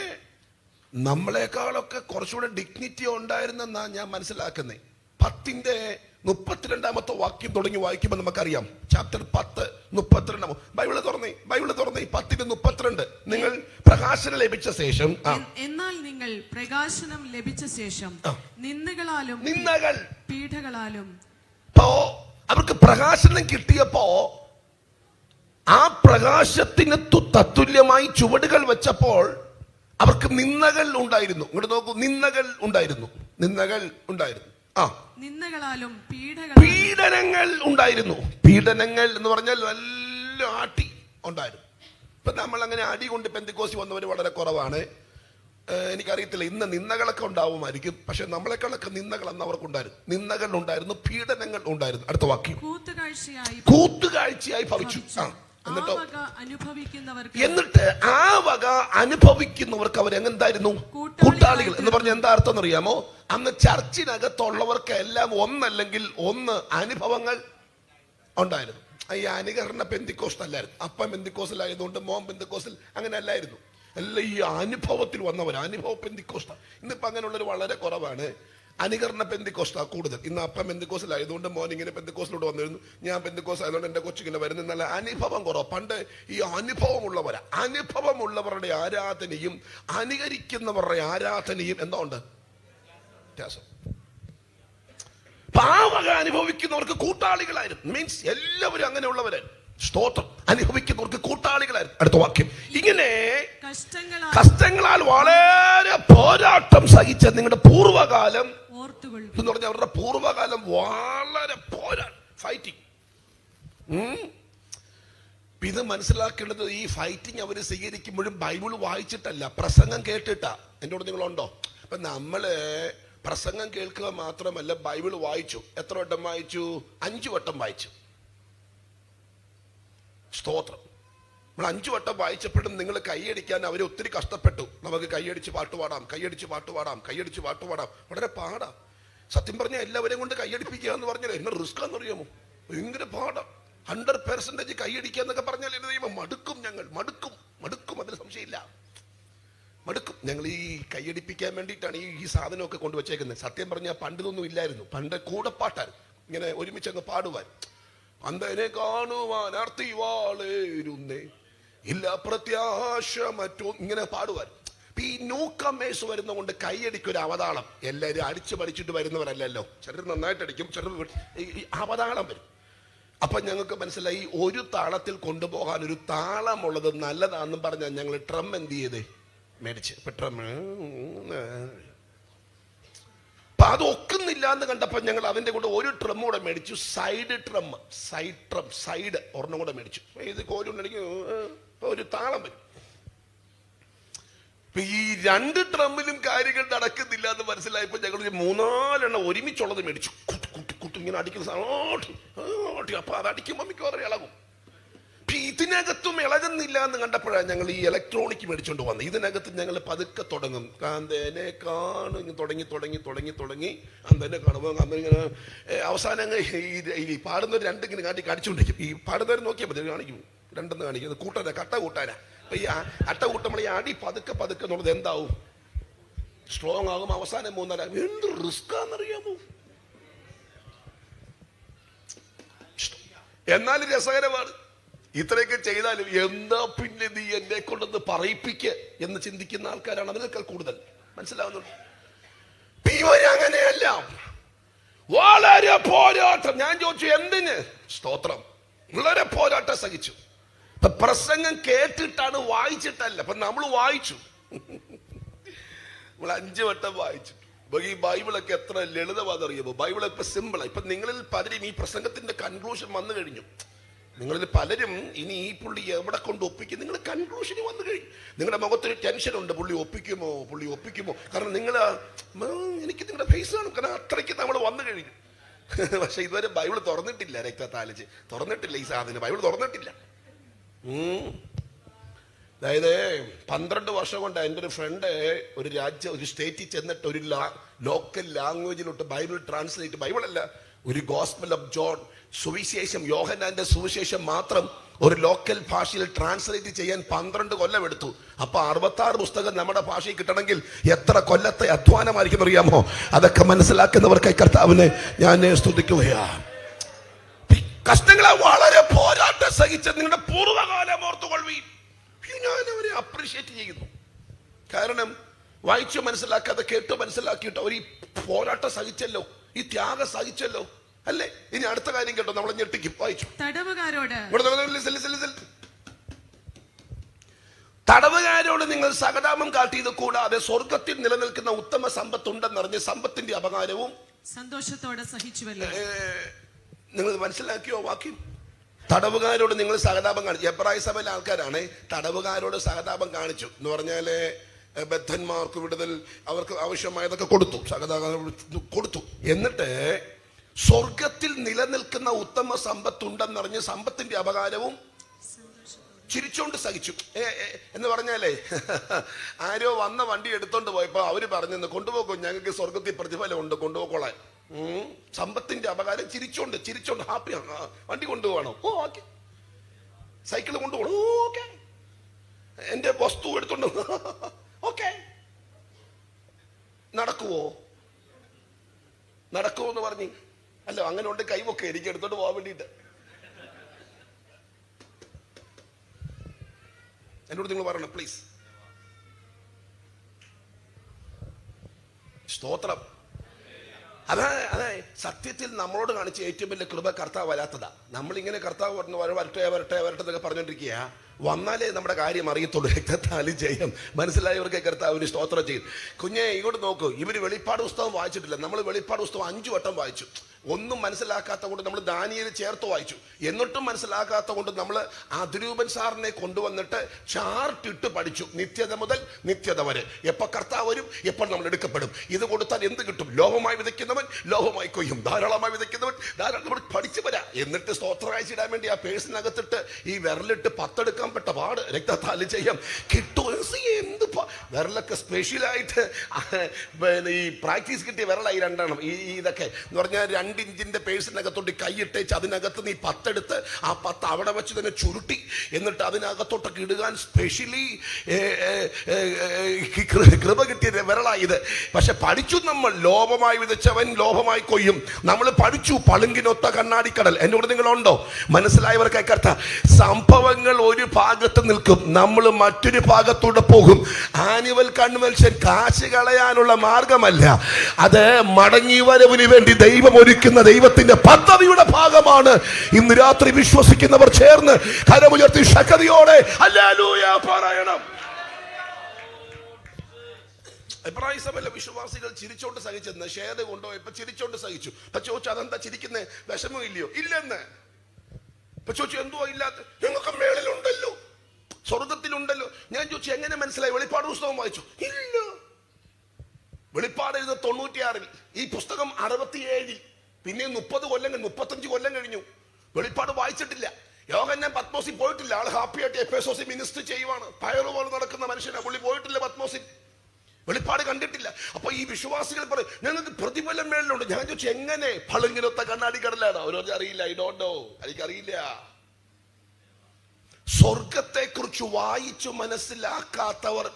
നമ്മളെക്കാളൊക്കെ കുറച്ചുകൂടെ ഡിഗ്നിറ്റി ഉണ്ടായിരുന്നെന്നാ ഞാൻ മനസ്സിലാക്കുന്നത്. 10:32 വാക്യം തുടങ്ങി വായിക്കുമ്പോൾ നമുക്കറിയാം. ചാപ്റ്റർ 10:32. ബൈബിള് തുറന്നേ 10:32. നിങ്ങൾ പ്രകാശനം ലഭിച്ച ശേഷം, എന്നാൽ നിങ്ങൾ പ്രകാശനം ലഭിച്ച ശേഷം നിന്ദകളാലും പീഡകളാലും. അവർക്ക് പ്രകാശനം കിട്ടിയപ്പോ ആ പ്രകാശത്തിന് തത്തുല്യമായി ചുവടുകൾ വെച്ചപ്പോൾ അവർക്ക് നിന്ദകൾ ഉണ്ടായിരുന്നു. ഇങ്ങോട്ട് നോക്കൂ, നിന്ദകൾ ഉണ്ടായിരുന്നു. നിന്ദകളാലും പീഡനങ്ങൾ ഉണ്ടായിരുന്നു. പീഡനങ്ങൾ എന്ന് പറഞ്ഞാൽ നല്ല ആട്ടി ഉണ്ടായിരുന്നു. ഇപ്പൊ നമ്മൾ അങ്ങനെ അടി കൊണ്ട് പെന്തിക്കോസി വന്നവർ വളരെ കുറവാണ്. എനിക്കറിയത്തില്ല, ഇന്ന് നിന്ദകളൊക്കെ ഉണ്ടാവുമായിരിക്കും. പക്ഷെ നമ്മളെക്കാളൊക്കെ നിന്ദകൾ അന്ന് അവർക്കുണ്ടായിരുന്നു. നിന്ദകൾ ഉണ്ടായിരുന്നു, പീഡനങ്ങൾ ഉണ്ടായിരുന്നു. അടുത്ത വാക്യം, കൂത്തുകാഴ്ചയായി ഭവിച്ചു. എന്നിട്ട് ആ വക അനുഭവിക്കുന്നവർക്ക് അവർ എങ്ങനെന്തായിരുന്നു? കൂട്ടാളികൾ എന്ന് പറഞ്ഞ എന്താ അർത്ഥം എന്നറിയാമോ? അന്ന് ചർച്ചിനകത്തുള്ളവർക്ക് എല്ലാം ഒന്നല്ലെങ്കിൽ ഒന്ന് അനുഭവങ്ങൾ ഉണ്ടായിരുന്നു. ഈ അനുകരണ പെന്തിക്കോസ്റ്റ് അല്ലായിരുന്നു. അപ്പം പെന്തിക്കോസിലായതുകൊണ്ട് മോൻ പെന്തിക്കോസിൽ അങ്ങനെ അല്ലായിരുന്നു. എല്ലാം ഈ അനുഭവത്തിൽ വന്നവർ, അനുഭവ പെന്തിക്കോസ്റ്റ. ഇന്നിപ്പോ അങ്ങനെയുള്ളൊരു വളരെ കുറവാണ്. അനുകരണ പെന്തിക്കോസ്റ്റ കൂടുതൽ. ഇന്ന് അപ്പം പെന്തിക്കോസിലായതുകൊണ്ട് മോൻ ഇങ്ങനെ പെന്തിക്കോസിലൂടെ വന്നിരുന്നു. ഞാൻ പെന്തിക്കോസ് ആയതുകൊണ്ട് എന്റെ കൊച്ചിങ്ങനെ വരുന്ന നല്ല അനുഭവം കുറവ്. പണ്ട് ഈ അനുഭവമുള്ളവരുടെ ആരാധനയും അനുകരിക്കുന്നവരുടെ ആരാധനയും എന്തോ ഉണ്ട് വ്യത്യാസം. പാവക അനുഭവിക്കുന്നവർക്ക് കൂട്ടാളികളായിരുന്നു. മീൻസ് എല്ലാവരും അങ്ങനെയുള്ളവരായിരുന്നു. സ്തോത്രം, അനുഭവിക്കുന്നവർക്ക് കൂട്ടാളികളായിരുന്നു. അടുത്ത വാക്യം, ഇങ്ങനെ കഷ്ടങ്ങളാൽ വളരെ പോരാട്ടം സഹിച്ച നിങ്ങളുടെ പൂർവ്വകാലം എന്ന് പറഞ്ഞാൽ അവരുടെ പൂർവ്വകാലം വളരെ ഫൈറ്റിംഗ്. ഇത് മനസ്സിലാക്കേണ്ടത് ഈ ഫൈറ്റിംഗ് അവർ സ്വീകരിക്കുമ്പോഴും ബൈബിൾ വായിച്ചിട്ടല്ല, പ്രസംഗം കേട്ടിട്ടാ. എൻ്റെ കൂടെ നിങ്ങളുണ്ടോ? അപ്പൊ നമ്മള് പ്രസംഗം കേൾക്കുക മാത്രമല്ല, ബൈബിൾ വായിച്ചു. എത്ര വട്ടം വായിച്ചു? 5 വട്ടം വായിച്ചു. സ്തോത്രം. നമ്മൾ 5 വട്ടം വായിച്ചപ്പോഴും നിങ്ങൾ കൈയടിക്കാൻ അവർ ഒത്തിരി കഷ്ടപ്പെട്ടു. നമുക്ക് കൈയടിച്ച് പാട്ടുപാടാം. വളരെ പാടാം. സത്യം പറഞ്ഞാൽ എല്ലാവരെയും കൊണ്ട് കൈയടിപ്പിക്കുക എന്ന് പറഞ്ഞാൽ എന്നെ റിസ്ക് എന്നറിയാമോ? ഭയങ്കര പാടാം. 100% കൈയടിക്കുക എന്നൊക്കെ പറഞ്ഞാൽ എന്നെ ദൈവം മടുക്കും. അതിന് സംശയമില്ല, മടുക്കും. ഞങ്ങൾ ഈ കൈയടിപ്പിക്കാൻ വേണ്ടിയിട്ടാണ് ഈ സാധനമൊക്കെ കൊണ്ടുവച്ചേക്കുന്നത്. സത്യം പറഞ്ഞാൽ പണ്ടിതൊന്നും ഇല്ലായിരുന്നു. പണ്ട് കൂടപ്പാട്ടായിരുന്നു. ഇങ്ങനെ ഒരുമിച്ച് അങ്ങ് പാടുവാൻ. അന്തനെ കാണുവാൻ അർത്തിവാളേരുന്നേ ഇല്ല പ്രത്യാശ മറ്റോ ഇങ്ങനെ പാടുവാൻ. ഈ ന്യൂകമേഴ്സ് വരുന്ന കൊണ്ട് കൈയടിക്കൊരു അവതാളം. എല്ലാവരും അടിച്ചു പഠിച്ചിട്ട് വരുന്നവരല്ലല്ലോ. ചിലർ നന്നായിട്ട് അടിക്കും, ചിലർ ഈ അവതാളം വരും. അപ്പൊ ഞങ്ങൾക്ക് മനസ്സിലായി ഒരു താളത്തിൽ കൊണ്ടുപോകാൻ ഒരു താളമുള്ളത് നല്ലതാണെന്നും പറഞ്ഞാൽ ഞങ്ങൾ ട്രം എന്ത് ചെയ്ത് മേടിച്ച്. ഇപ്പൊ ട്രം അപ്പൊ അത് ഒക്കുന്നില്ല എന്ന് കണ്ടപ്പോ ഞങ്ങൾ അതിന്റെ കൂടെ ഒരു ട്രം കൂടെ മേടിച്ചു. സൈഡ് ഒരെണ്ണം കൂടെ മേടിച്ചു. ഇത് കോലുണ്ടെങ്കിൽ ഒരു താളം വരും. ഇപ്പൊ ഈ 2 ട്രമ്മിലും കാര്യങ്ങൾ നടക്കുന്നില്ല എന്ന് മനസ്സിലായപ്പോ ഞങ്ങൾ 3-4 ഒരുമിച്ചുള്ളത് മേടിച്ചു. കുട്ടി ഇങ്ങനെ അടിക്കുന്ന അപ്പൊ അത് അടിക്കുമ്പോ മിക്കവാറും ഇളകും. ഇതിനകത്തും ഇളകുന്നില്ല എന്ന് കണ്ടപ്പോഴാണ് ഞങ്ങൾ ഈ ഇലക്ട്രോണിക് മേടിച്ചോണ്ട് വന്നത്. ഇതിനകത്ത് ഞങ്ങൾ പതുക്കെ തുടങ്ങും. കാന്തേനെ കാണും തുടങ്ങി അന്തനെ കാണുമ്പോൾ ഇങ്ങനെ അവസാനം ഈ പാടുന്നവർ 2 ഇങ്ങനെ കാണിച്ചുകൊണ്ടിരിക്കും. ഈ പാടുന്നവർ നോക്കിയാൽ മതി, കാണിക്കും 2 കാണിക്കും. കട്ട കൂട്ടാനാ. അപ്പൊ ഈ അട്ട കൂട്ടുമ്പോൾ ഈ അടി പതുക്കെ എന്നുള്ളത് എന്താവും? സ്ട്രോങ് ആകും. അവസാനം 3-4. എന്ത് റിസ്ക്കാന്നറിയാമോ? എന്നാലും രസകരമാണ്. ഇത്രയൊക്കെ ചെയ്താലും എന്താ പിന്നെ നീ എന്നെ കൊണ്ടൊന്ന് പറയിപ്പിക്ക് എന്ന് ചിന്തിക്കുന്ന ആൾക്കാരാണ് അതിനേക്കാൾ കൂടുതൽ. മനസ്സിലാവുന്നുണ്ട്? അങ്ങനെയല്ല, വളരെ പോരാട്ടം. ഞാൻ ചോദിച്ചു എന്തിന്? സ്തോത്രം. വളരെ പോരാട്ടം സഹിച്ചു. ഇപ്പൊ പ്രസംഗം കേട്ടിട്ടാണ്, വായിച്ചിട്ടല്ല. ഇപ്പൊ നമ്മൾ വായിച്ചു, നമ്മൾ 5 വട്ടം വായിച്ചു. ഈ ബൈബിളൊക്കെ എത്ര ലളിതമാണെന്നറിയുമോ? ബൈബിൾ ഇപ്പൊ സിമ്പിളാണ്. ഇപ്പൊ നിങ്ങളിൽ പലരും ഈ പ്രസംഗത്തിന്റെ കൺക്ലൂഷൻ വന്നു കഴിഞ്ഞു. നിങ്ങളിൽ പലരും ഇനി ഈ പുള്ളി എവിടെ കൊണ്ട് ഒപ്പിക്കും, നിങ്ങൾ കൺക്ലൂഷന് വന്നു കഴിഞ്ഞു. നിങ്ങളുടെ മുഖത്തൊരു ടെൻഷനുണ്ട്, പുള്ളി ഒപ്പിക്കുമോ. കാരണം നിങ്ങൾ എനിക്ക് നിങ്ങളുടെ ഫേസ് കാണും, കാരണം അത്രയ്ക്ക് നമ്മൾ വന്നു കഴിഞ്ഞു. പക്ഷെ ഇതുവരെ ബൈബിൾ തുറന്നിട്ടില്ല. രക്തത്താലിച്ച് തുറന്നിട്ടില്ല ഈ സാധനം. ബൈബിൾ തുറന്നിട്ടില്ല. അതായത് 12 വർഷം കൊണ്ട് എൻ്റെ ഒരു ഫ്രണ്ട് ഒരു സ്റ്റേറ്റിൽ ചെന്നിട്ട് ഒരു ലോക്കൽ ലാംഗ്വേജിലോട്ട് ബൈബിൾ ട്രാൻസ്ലേറ്റ്, ബൈബിളല്ല, ഒരു ഗോസ്പൽ ഓഫ് ജോൺ, സുവിശേഷം, യോഹന്നാന്റെ സുവിശേഷം മാത്രം ഒരു ലോക്കൽ ഭാഷയിൽ ട്രാൻസ്ലേറ്റ് ചെയ്യാൻ 12 കൊല്ലം എടുത്തു. അപ്പൊ 66 പുസ്തകം നമ്മുടെ ഭാഷയിൽ കിട്ടണമെങ്കിൽ എത്ര കൊല്ലത്തെ അധ്വാനമായിരിക്കും അറിയാമോ? അതൊക്കെ മനസ്സിലാക്കുന്നവർക്കായി കർത്താവിനെ ഞാൻ സ്തുതിക്കുകയാണ്. കഷ്ടങ്ങളെ വളരെ പോരാട്ടം സഹിച്ച നിങ്ങളുടെ പൂർവ്വകാലം ഓർത്തുകൊള്ളുകയും ഞാൻ അവരെ അപ്രീഷിയേറ്റ് ചെയ്യുന്നു. കാരണം വായിച്ചു മനസ്സിലാക്കാതെ കേട്ട് മനസ്സിലാക്കിയിട്ട് അവർ ഈ പോരാട്ടം സഹിച്ചല്ലോ, ഈ ത്യാഗം സഹിച്ചല്ലോ, അല്ലേ? ഇനി അടുത്ത കാര്യം കേട്ടോ, നമ്മളെ ഞെട്ടിക്കും. വായിച്ചു. തടവുകാരോട് നിങ്ങൾ സഹതാപം കാട്ടിയത് കൂടാതെ സ്വർഗത്തിൽ നിലനിൽക്കുന്ന ഉത്തമ സമ്പത്തുണ്ടെന്നറിഞ്ഞ് സമ്പത്തിന്റെ അപകാരവും സന്തോഷത്തോടെ സഹിച്ചുവല്ലോ. നിങ്ങൾ മനസ്സിലാക്കിയോ വാക്യം? തടവുകാരോട് നിങ്ങൾ സഹതാപം കാണിച്ചു. എബ്രായ സഭയിലെ ആൾക്കാരാണ് തടവുകാരോട് സഹതാപം കാണിച്ചു എന്ന് പറഞ്ഞാല് ബദ്ധന്മാർക്ക് വിടുതൽ, അവർക്ക് ആവശ്യമായതൊക്കെ കൊടുത്തു, സഹതാപം കൊടുത്തു. എന്നിട്ട് സ്വർഗത്തിൽ നിലനിൽക്കുന്ന ഉത്തമ സമ്പത്തുണ്ടെന്നറിഞ്ഞ് സമ്പത്തിന്റെ അപകാരവും ചിരിച്ചോണ്ട് സഹിച്ചു. എന്ന് പറഞ്ഞാലേ ആരോ വന്ന വണ്ടി എടുത്തോണ്ട് പോയപ്പോ അവര് പറഞ്ഞെന്ന് കൊണ്ടുപോകും, ഞങ്ങൾക്ക് സ്വർഗത്തിൽ പ്രതിഫലം ഉണ്ട്, കൊണ്ടുപോയിക്കോളാൻ. സമ്പത്തിന്റെ അപകാരം ചിരിച്ചോണ്ട് ഹാപ്പിയാണ്. വണ്ടി കൊണ്ടുപോകണോ? ഓക്കെ. സൈക്കിൾ കൊണ്ടുപോകണോ? ഓക്കെ. എന്റെ വസ്തു എടുത്തോണ്ട് ഓക്കെ. നടക്കുവോ എന്ന് പറഞ്ഞ് അല്ല, അങ്ങനെ ഉണ്ട്, കൈവൊക്കെ എനിക്ക് എടുത്തോണ്ട് പോകാൻ വേണ്ടിട്ട്. എന്നോട് നിങ്ങൾ പറയണം പ്ലീസ്. സ്തോത്രം. അതെ, സത്യത്തിൽ നമ്മളോട് കാണിച്ച ഏറ്റവും വലിയ കൃപ കർത്താവ് വരാത്തതാ. നമ്മളിങ്ങനെ കർത്താവ് വരട്ടെ എന്നൊക്കെ പറഞ്ഞോണ്ടിരിക്കുക. വന്നാലേ നമ്മുടെ കാര്യം അറിയത്തുള്ളൂ. രക്തത്താലി ജയം. മനസ്സിലായവർക്ക് കർത്താവിന് സ്തോത്രം ചെയ്യും. കുഞ്ഞെ ഇങ്ങോട്ട് നോക്കൂ, ഇവര് വെളിപ്പാട് പുസ്തകം വായിച്ചിട്ടില്ല. നമ്മൾ വെളിപ്പാട് പുസ്തകം 5 വട്ടം വായിച്ചു. ഒന്നും മനസ്സിലാക്കാത്ത കൊണ്ട് നമ്മൾ ദാനിയേൽ ചേർത്ത് വായിച്ചു. എന്നിട്ടും മനസ്സിലാക്കാത്ത കൊണ്ട് നമ്മൾ അതിരൂപൻ സാറിനെ കൊണ്ടുവന്നിട്ട് ചാർട്ട് ഇട്ട് പഠിച്ചു. നിത്യത മുതൽ നിത്യത വരെ എപ്പോൾ കർത്താവ് വരും, എപ്പോൾ നമ്മൾ എടുക്കപ്പെടും, ഇത് കൊടുത്താൽ എന്ത് കിട്ടും, ലോഹമായി വിതയ്ക്കുന്നവൻ ലോഹമായി കൊയ്യും, ധാരാളമായി വിതയ്ക്കുന്നവൻ ധാരാളം. നമ്മൾ പഠിച്ചു വരാം. എന്നിട്ട് സ്തോത്രം അയച്ചിടാൻ വേണ്ടി ആ പേഴ്സിനകത്തിട്ട് ഈ വിരലിട്ട് 10 എടുക്കാൻ പെട്ട പാട്. രക്തത്താലി ചെയ്യാം കിട്ടും. എന്ത് വിരലൊക്കെ സ്പെഷ്യലായിട്ട് ഈ പ്രാക്ടീസ് കിട്ടിയ വിരലായി 2 എണ്ണം. ഇതൊക്കെ എന്ന് പറഞ്ഞാൽ 2 ഇഞ്ചിന്റെ പേഴ്സിനകത്തോട്ട് കൈയിട്ടേച്ച് അതിനകത്ത് നീ 10 എടുത്ത് ആ 10 അവിടെ വെച്ച് തന്നെ ചുരുട്ടി എന്നിട്ട് അതിനകത്തോട്ടൊക്കെ ഇടുകാൻ സ്പെഷ്യലി കൃപ കിട്ടിയ വിരലായത്. പക്ഷെ പഠിച്ചു നമ്മൾ, ലോഭമായി വിതച്ചവൻ ലോഭമായി കൊയ്യും. നമ്മൾ പഠിച്ചു പളുങ്കിനൊത്ത കണ്ണാടിക്കടൽ. എന്നോട് നിങ്ങളുണ്ടോ? മനസ്സിലായവർക്കായി കർത്ത സംഭവങ്ങൾ ഒരു ഭാഗത്ത് നിൽക്കും, നമ്മൾ മറ്റൊരു ഭാഗത്തൂടെ പോകും. ആനുവൽ കൺവെൻഷൻ കാശ് കളയാനുള്ള മാർഗമല്ല, അത് മടങ്ങി വരവിന് വേണ്ടി ദൈവം ഒരുക്കുന്ന ദൈവത്തിന്റെ പദ്ധതിയുടെ ഭാഗമാണ്. ഇന്ന് രാത്രി വിശ്വസിക്കുന്നവർ ചേർന്ന് കരമുയർത്തി ശക്തിയോടെ ഹല്ലേലൂയ പറയണം. എബ്രായ സഭയിലെ വിശ്വാസികൾ ചിരിച്ചോണ്ട് സഹിച്ചെന്ന് ഷേദ കൊണ്ടുപോയപ്പോ ചിരിച്ചോണ്ട് സഹിച്ചു. ഇപ്പൊ ചോദിച്ചു അതെന്താ ചിരിക്കുന്നേ, വിഷമം ഇല്ലയോ? ഇല്ലെന്ന്. ഇപ്പൊ ചോദിച്ചു എന്തുവാ ഇല്ലാത്ത? ഞങ്ങൾക്ക് മേളിലുണ്ടല്ലോ, സ്വർഗത്തിലുണ്ടല്ലോ. ഞാൻ ചോദിച്ചു എങ്ങനെ മനസ്സിലായി? വെളിപ്പാട് പുസ്തകം വായിച്ചു? ഇല്ല. വെളിപ്പാട് 96 ഈ പുസ്തകം 67, പിന്നെ 30 കൊല്ലം 35 കൊല്ലം കഴിഞ്ഞു. വെളിപ്പാട് വായിച്ചിട്ടില്ല. യോഹന്നാൻ പത്മോസിൽ പോയിട്ടില്ല. ആൾ ഹാപ്പിയായിട്ട് എഫെസോസിൽ മിനിസ്റ്റർ ചെയ്യുവാണ്. പയറ് പോലെ നടക്കുന്ന മനുഷ്യനാ പുള്ളി. പോയിട്ടില്ല പത്മോസിൽ, വെളിപ്പാട് കണ്ടിട്ടില്ല. അപ്പൊ ഈ വിശ്വാസികൾ പറയും ഞങ്ങൾക്ക് പ്രതിഫലം മേളിലുണ്ട്. ഞാൻ ചോദിച്ചു എങ്ങനെ? പളുങ്കിനൊത്ത കണ്ണാടി കടലാണ്. അവരോട് അറിയില്ല. ഐ ഡോണ്ട് നോ, എനിക്കറിയില്ല. സ്വർഗത്തെ കുറിച്ച് വായിച്ചു മനസ്സിലാക്കാത്തവർ,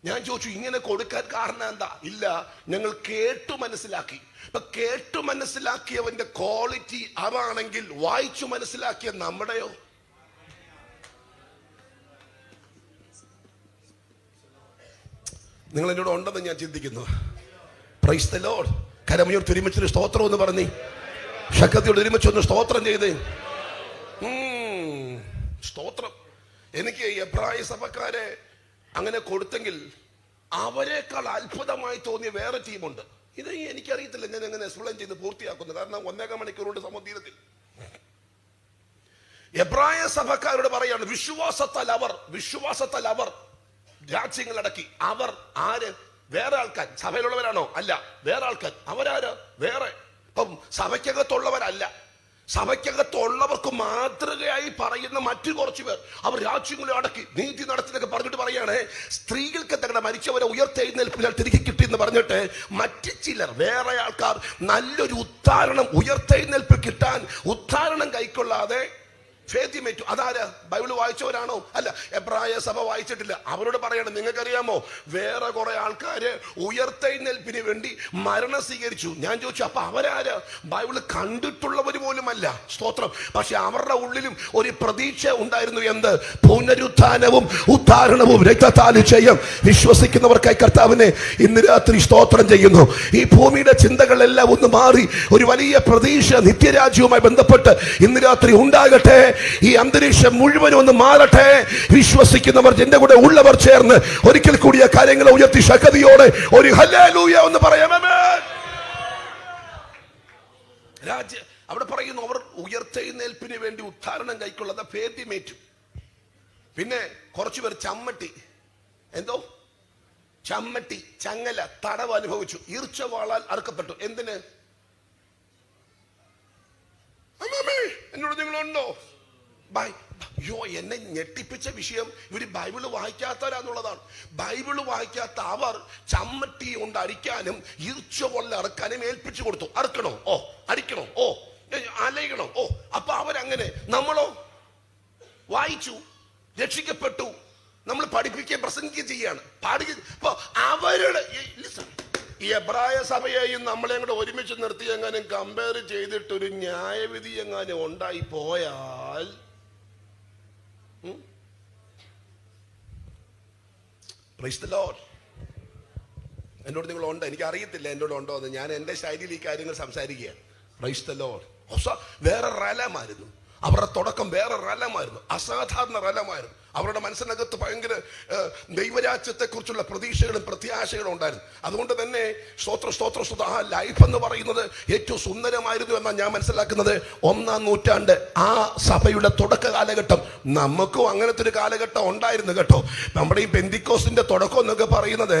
ഞാൻ ചോദിച്ചു ഇങ്ങനെ കൊടുക്കാൻ കാരണം എന്താ? ഇല്ല, ഞങ്ങൾ കേട്ടു മനസ്സിലാക്കി. ഇപ്പൊ കേട്ടു മനസ്സിലാക്കിയവന്റെ ക്വാളിറ്റി അതാണെങ്കിൽ വായിച്ചു മനസ്സിലാക്കിയ നമ്മുടെയോ? നിങ്ങൾ എന്നോട് ഉണ്ടെന്ന് ഞാൻ ചിന്തിക്കുന്നു. Praise the Lord. കരമുയർത്തി ഒരുമിച്ചൊരു സ്തോത്രം എന്ന് പറഞ്ഞേ, ശക്തിയോട് ഒരുമിച്ചൊന്ന് സ്തോത്രം ചെയ്ത്. സ്തോത്രം. എനിക്ക് എബ്രായ സഭക്കാരെ അങ്ങനെ കൊടുത്തെങ്കിൽ അവരെക്കാൾ അത്ഭുതമായി തോന്നിയ വേറെ ടീമുണ്ട്. ഇത് എനിക്കറിയത്തില്ല, ഞാൻ എങ്ങനെ എക്സ്പ്ലെയിൻ ചെയ്ത് പൂർത്തിയാക്കുന്നു, കാരണം 1.5 മണിക്കൂർ കൊണ്ട് സമുദ്രത്തിൽ. എബ്രായ സഭക്കാരോട് പറയാണ്, വിശ്വാസത്താൽ അവർ രാജ്യങ്ങളടക്കി. അവർ ആര്? വേറെ ആൾക്കാർ. സഭയിലുള്ളവരാണോ? അല്ല, വേറെ ആൾക്കാർ. അവരാര്? വേറെ. ഇപ്പം സഭയ്ക്കകത്തുള്ളവരല്ല, സഭയ്ക്കകത്തുള്ളവർക്ക് മാതൃകയായി പറയുന്ന മറ്റു കുറച്ചു പേർ അവർ രാജ്യങ്ങളെ അടക്കി നീതി നടത്തിനൊക്കെ പറഞ്ഞിട്ട് പറയാണ്, സ്ത്രീകൾക്ക് തങ്ങളുടെ മരിച്ചവരെ ഉയർത്തെഴുന്നേൽപ്പിനാൽ തിരികെ കിട്ടിയെന്ന് പറഞ്ഞിട്ട് മറ്റു ചിലർ, വേറെ ആൾക്കാർ നല്ലൊരു ഉദ്ധാരണം, ഉയർത്തെഴുന്നേൽപ്പ് കിട്ടാൻ ഉദ്ധാരണം കൈക്കൊള്ളാതെ ഫേദ്യമേറ്റു. അതാര്? ബൈബിള് വായിച്ചവരാണോ? അല്ല, എബ്രായ സഭ വായിച്ചിട്ടില്ല. അവരോട് പറയണം, നിങ്ങൾക്കറിയാമോ വേറെ കുറെ ആൾക്കാര് ഉയർത്തെഴുന്നേൽപ്പിന് വേണ്ടി മരണം സ്വീകരിച്ചു. ഞാൻ ചോദിച്ചു, അപ്പൊ അവരാര്? ബൈബിള് കണ്ടിട്ടുള്ളവർ പോലുമല്ല. സ്തോത്രം. പക്ഷെ അവരുടെ ഉള്ളിലും ഒരു പ്രതീക്ഷ ഉണ്ടായിരുന്നു. എന്ത്? പുനരുത്ഥാനവും ഉദ്ധാരണവും രക്തത്താൽ ചെയ്യും. വിശ്വസിക്കുന്നവർക്കായി കർത്താവിനെ ഇന്ന് രാത്രി സ്തോത്രം ചെയ്യുന്നു. ഈ ഭൂമിയുടെ ചിന്തകളെല്ലാം ഒന്ന് മാറി ഒരു വലിയ പ്രതീക്ഷ നിത്യരാജ്യവുമായി ബന്ധപ്പെട്ട് ഇന്ന് രാത്രി ഉണ്ടാകട്ടെ. ഈ അന്തരീക്ഷം മുഴുവനും ഒന്ന് മാറട്ടെ. വിശ്വസിക്കുന്നവർ, എന്റെ കൂടെ ഉള്ളവർ ചേർന്ന് ഒരിക്കൽ കൂടിയ കാര്യങ്ങളെ ഉയർത്തി ശക്തിയോടെ ഒരു ഹല്ലേലൂയ എന്ന് പറയാം. അവിടെ പറയുന്നു, അവർ ഉയർത്തെഴുന്നേൽപ്പിന് വേണ്ടി ഉദ്ധാരണം കൈക്കൊള്ളുന്ന ഭേദ്യമേറ്റു. പിന്നെ കുറച്ചുപേർ ചമ്മട്ടി, എന്തോ ചമ്മട്ടി, ചങ്ങല, തടവ് അനുഭവിച്ചു. ഈർച്ചവാളാൽ അറുക്കപ്പെട്ടു. എന്തിന്? എന്നോട് നിങ്ങളുണ്ടോ? അയ്യോ, എന്നെ ഞെട്ടിപ്പിച്ച വിഷയം ഇവര് ബൈബിള് വായിക്കാത്തവരാന്നുള്ളതാണ്. ബൈബിള് വായിക്കാത്ത അവർ ചമ്മട്ടി കൊണ്ട് അടിക്കാനും ഈർച്ച കൊണ്ട് അറക്കാനും ഏൽപ്പിച്ചു കൊടുത്തു. അറുക്കണോ? ഓ. അടിക്കണോ? ഓ. അലയണോ? ഓ. അപ്പൊ അവരങ്ങനെ. നമ്മളോ? വായിച്ചു, രക്ഷിക്കപ്പെട്ടു, നമ്മൾ പഠിപ്പിക്കുകയും പ്രസംഗിക്കുകയും ചെയ്യാണ്. അപ്പൊ അവരുടെ ഈ എബ്രായ സഭയെയും നമ്മളെയും കൂടെ ഒരുമിച്ച് നിർത്തി എങ്ങാനും കമ്പയർ ചെയ്തിട്ടൊരു ന്യായവിധി എങ്ങാനും ഉണ്ടായി പോയാൽ, പ്രൈസ് ദി ലോർഡ്. എന്നോട് നിങ്ങൾ ഉണ്ട്, എനിക്ക് അറിയത്തില്ല എന്നോട് ഉണ്ടോ എന്ന്. ഞാൻ എൻ്റെ ശൈലിയിൽ ഈ കാര്യങ്ങൾ സംസാരിക്കുകയാണ്. Price the Lord. വേറെ റലമായിരുന്നു അവരുടെ തുടക്കം, വേറെ റലമായിരുന്നു, അസാധാരണ റലമായിരുന്നു. അവരുടെ മനസ്സിനകത്ത് ഭയങ്കര ദൈവരാജ്യത്തെ കുറിച്ചുള്ള പ്രതീക്ഷകളും പ്രത്യാശകളും ഉണ്ടായിരുന്നു. അതുകൊണ്ട് തന്നെ സ്തോത്ര ആ ലൈഫ് എന്ന് പറയുന്നത് ഏറ്റവും സുന്ദരമായിരുന്നു എന്നാണ് ഞാൻ മനസ്സിലാക്കുന്നത്. 1-ാം നൂറ്റാണ്ട് ആ സഭയുടെ തുടക്ക കാലഘട്ടം, നമുക്കും അങ്ങനത്തെ ഒരു കാലഘട്ടം ഉണ്ടായിരുന്നു കേട്ടോ. നമ്മുടെ ഈ പെന്തിക്കോസിന്റെ തുടക്കം എന്നൊക്കെ പറയുന്നത്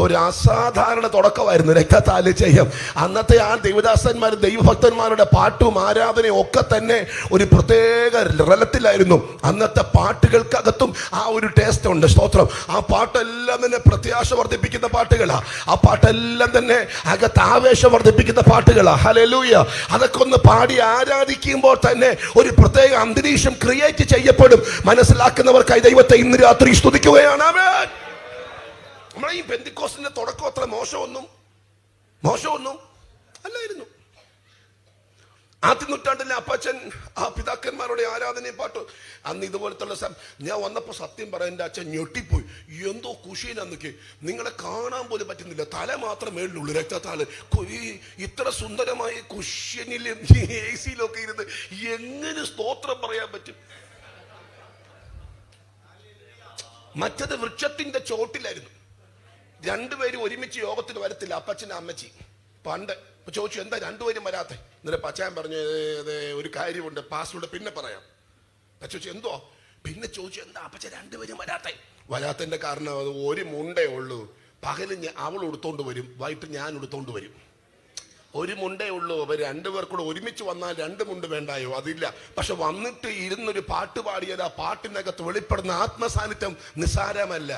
ഒരു അസാധാരണ തുടക്കമായിരുന്നു. രക്തത്താൽ ചെയ്യും. അന്നത്തെ ആ ദൈവദാസന്മാരും ദൈവഭക്തന്മാരുടെ പാട്ടും ആരാധനയും ഒക്കെ തന്നെ ഒരു പ്രത്യേക റലത്തിലായിരുന്നു. അന്നത്തെ പാട്ടുകൾക്ക് ആ ഒരു ടേസ്റ്റ് ഉണ്ട്. സ്തോത്രം. ആ പാട്ടെല്ലാം തന്നെ പ്രത്യാശ വർദ്ധിപ്പിക്കുന്ന പാട്ടുകളാ. ആ പാട്ടെല്ലാം തന്നെ അകത്ത് ആവേശം വർദ്ധിപ്പിക്കുന്ന പാട്ടുകളാ. ഹല്ലേലൂയ. അതൊക്കെ ഒന്ന് പാടി ആരാധിക്കുമ്പോൾ തന്നെ ഒരു പ്രത്യേക അന്തരീക്ഷം ക്രിയേറ്റ് ചെയ്യപ്പെടും. മനസ്സിലാക്കുന്നവർക്കായി ദൈവത്തെ ഇന്ന് രാത്രി സ്തുതിക്കുകയാണ്. ആമേൻ. നമ്മളെ ഈ പെന്തിക്കോസ്തിന്റെ തുടക്കം അത്ര മോശമൊന്നും അല്ലായിരുന്നു. ആദ്യ നൂറ്റാണ്ടിലെ അപ്പച്ചൻ ആ പിതാക്കന്മാരുടെ ആരാധനയും പാട്ട് അന്ന് ഇതുപോലത്തുള്ള ഞാൻ വന്നപ്പോൾ സത്യം പറയാൻ എൻ്റെ അച്ഛൻ ഞെട്ടിപ്പോയി. എന്തോ കുശീനന്നൊക്കെ നിങ്ങളെ കാണാൻ പോലും പറ്റുന്നില്ല, തല മാത്രം മേളിലുള്ളൂ, രക്തത്താല്. ഇത്ര സുന്ദരമായ കുഷ്യനിലും AC ഒക്കെ ഇരുന്ന് എങ്ങനെ സ്തോത്രം പറയാൻ പറ്റും? മറ്റത് വൃക്ഷത്തിന്റെ ചോട്ടിലായിരുന്നു. രണ്ടുപേരും ഒരുമിച്ച് യോഗത്തിന് വരത്തില്ല, അപ്പച്ചനും അമ്മച്ചി. പണ്ട് ചോദിച്ചു, എന്താ രണ്ടുപേരും വരാത്തെ? എന്നിട്ട് പച്ചാൻ പറഞ്ഞു, ഒരു കാര്യമുണ്ട്, പാസ്റ്ററുടെ പിന്നെ പറയാം. ചോദിച്ചു, എന്തോ? പിന്നെ ചോദിച്ചു, എന്താ അപ്പച്ച രണ്ടുപേരും വരാത്തതിന്റെ കാരണം ഒരു മുണ്ടേ ഉള്ളൂ. പകല് അവൾ ഉടുത്തോണ്ട് വരും, വൈകിട്ട് ഞാൻ ഉടുത്തോണ്ട് വരും. ഒരു മുണ്ടേ ഉള്ളൂ. അവർ രണ്ടുപേർക്കൂടെ ഒരുമിച്ച് വന്നാൽ 2 മുണ്ട് വേണ്ടായോ? അതില്ല. പക്ഷെ വന്നിട്ട് ഇരുന്നൊരു പാട്ട് പാടിയാൽ ആ പാട്ടിനകത്ത് വെളിപ്പെടുന്ന ആത്മസാന്നിധ്യം നിസ്സാരമല്ല.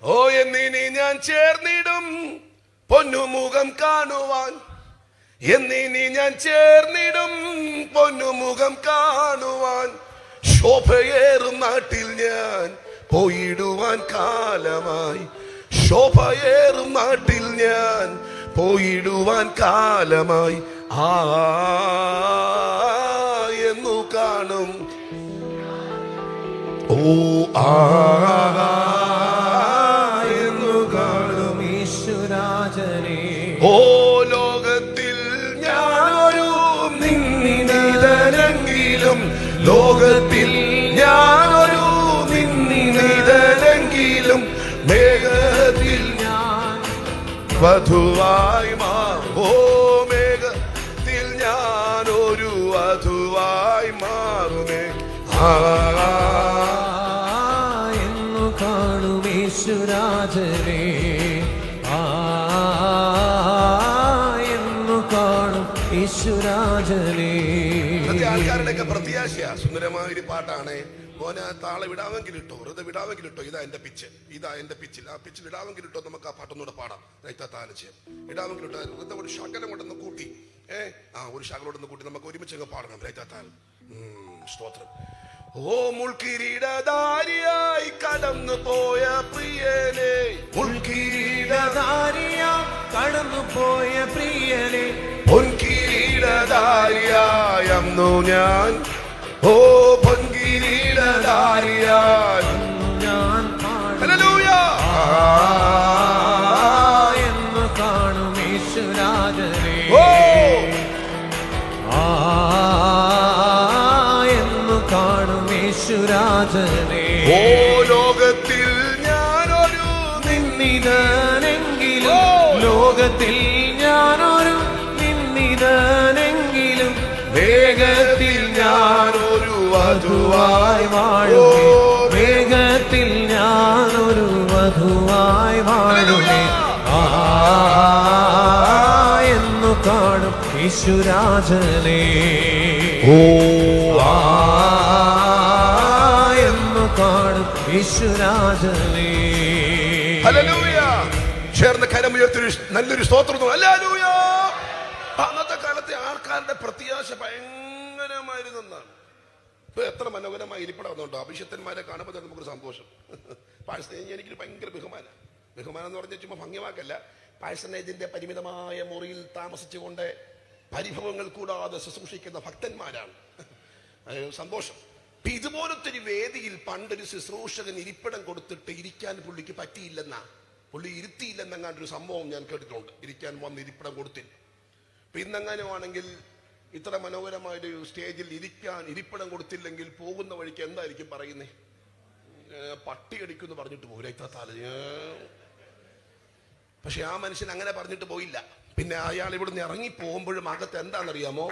ഓ എന്നീ ഞാൻ ചേർന്നിടും പൊന്നുമുഖം കാണുവാൻ, എന്നീ ഞാൻ ചേർന്നിടും പൊന്നുമുഖം കാണുവാൻ, ശോഭയേറും നാട്ടിൽ ഞാൻ പോയിടുവാൻ കാലമായി, ശോഭയേറും നാട്ടിൽ ഞാൻ പോയിടുവാൻ കാലമായി എന്നു കാണും. ഓ എന്നു കാണും യേശുരാജനെ. ഓ ലോകത്തിൽ ഞാനൊരു നിന്നിതരെങ്കിലും, ലോകത്തിൽ ഞാനൊരു നിന്നിതരെങ്കിലും മേഘത്തിൽ ഞാൻ വധുവായി ഓ മേഘത്തിൽ ഞാനൊരു വധുവായി മാറുമേ. എന്നു കാണും യേശുരാജനെ. എന്നു കാണും യേശുരാജനെ. ആൾക്കാരുടെയൊക്കെ പ്രത്യാശയാ. സുന്ദരമായ ഒരു പാട്ടാണ്. മോനെ താളെ വിടാമെങ്കിൽ ഇട്ടോ, ഹൃദയ വിടാമെങ്കിൽ ഇട്ടോ, ഇതാ എന്റെ പിച്ച്, ഇതാ എന്റെ പിച്ചിൽ, ആ പിച്ചിൽ ഇടാമെങ്കിൽ ഇട്ടോ, നമുക്ക് ആ പാട്ടൊന്നുകൂടെ പാടാം. താലിച്ച് ഇടാമെങ്കിൽ ഇട്ടോ, ഹൃദയ ഒരു ശകലം കൊണ്ടൊന്ന് കൂട്ടി, ഒരു ശകലോടൊന്ന് കൂട്ടി നമുക്ക് ഒരുമിച്ച് അങ്ങ് പാടണം. താൽ സ്തോത്രം. ഓ മുൾക്കിരീടധാരിയായി കടന്നു പോയ പ്രിയനെ, മുൾക്കിരീടധാരിയായി കടന്നു പോയ പ്രിയനെ, പൊൻകിരീടധാരിയായി അന്നു ഞാൻ, ഓ പൊൻകിരീടധാരിയായി ഞാൻ ഹല്ലേലൂയ. എന്നു കാണും യേശുരാജനെ. ഓ എന്നു കാണും യേശുരാജനെ. ഓ ലോകത്തിൽ ഞാനൊരു നിന്നിതനെങ്കിലും, ലോകത്തിൽ ഞാനൊരു നിന്നിതനെങ്കിലും വേഗത്തിൽ ഞാനൊരു വധുവായി വാഴുമേ. വേഗത്തിൽ ഞാനൊരു വധുവായി വാഴുമേ. എന്നു കാണും യേശുരാജനെ. ഓ എന്നു കാണും യേശുരാജനെ. ഹല്ലേലൂയ. ചേർന്ന് കരമുയർത്തി നല്ലൊരു സ്തോത്രം. ഹല്ലേലൂയ. അന്നത്തെ കാലത്തെ ആൾക്കാരുടെ പ്രത്യാശ ഭയങ്കരമായിരുന്നു എന്നാണ്. ഇപ്പൊ എത്ര മനോഹരമായി ഇരിപ്പിടം വന്നുണ്ടോ. അഭിഷക്തന്മാരെ കാണുമ്പോൾ തന്നെ നമുക്കൊരു സന്തോഷം. പാഴ്സനേജ് എനിക്ക് ഭയങ്കര ബഹുമാനം എന്ന് പറഞ്ഞാൽ ചുമ്മാ ഭംഗിവാക്കല്ല. പാഴ്സനേജിന്റെ പരിമിതമായ മുറിയിൽ താമസിച്ചുകൊണ്ട് പരിഭവങ്ങൾ കൂടാതെ ശുശ്രൂഷിക്കുന്ന ഭക്തന്മാരാണ്. സന്തോഷം. ഇതുപോലത്തെ ഒരു വേദിയിൽ പണ്ടൊരു ശുശ്രൂഷകൻ ഇരിപ്പിടം കൊടുത്തിട്ട് ഇരിക്കാൻ പുള്ളിക്ക് പറ്റിയില്ലെന്നാ, പുള്ളി ഇരുത്തിയില്ലെന്നെങ്ങാണ്ടൊരു സംഭവം ഞാൻ കേട്ടിട്ടുണ്ട്. ഇരിക്കാൻ വന്ന് ഇരിപ്പിടം കൊടുത്തില്ല. അപ്പൊ ഇന്നെങ്ങാനുമാണെങ്കിൽ ഇത്ര മനോഹരമായൊരു സ്റ്റേജിൽ ഇരിപ്പിടം കൊടുത്തില്ലെങ്കിൽ പോകുന്ന വഴിക്ക് എന്തായിരിക്കും പറയുന്നേ? പട്ടി അടിക്കുമെന്ന് പറഞ്ഞിട്ട് പോകും. പക്ഷെ ആ മനുഷ്യൻ അങ്ങനെ പറഞ്ഞിട്ട് പോയില്ല. പിന്നെ അയാൾ ഇവിടുന്ന് ഇറങ്ങി പോകുമ്പോഴും അകത്ത് എന്താണെന്നറിയാമോ?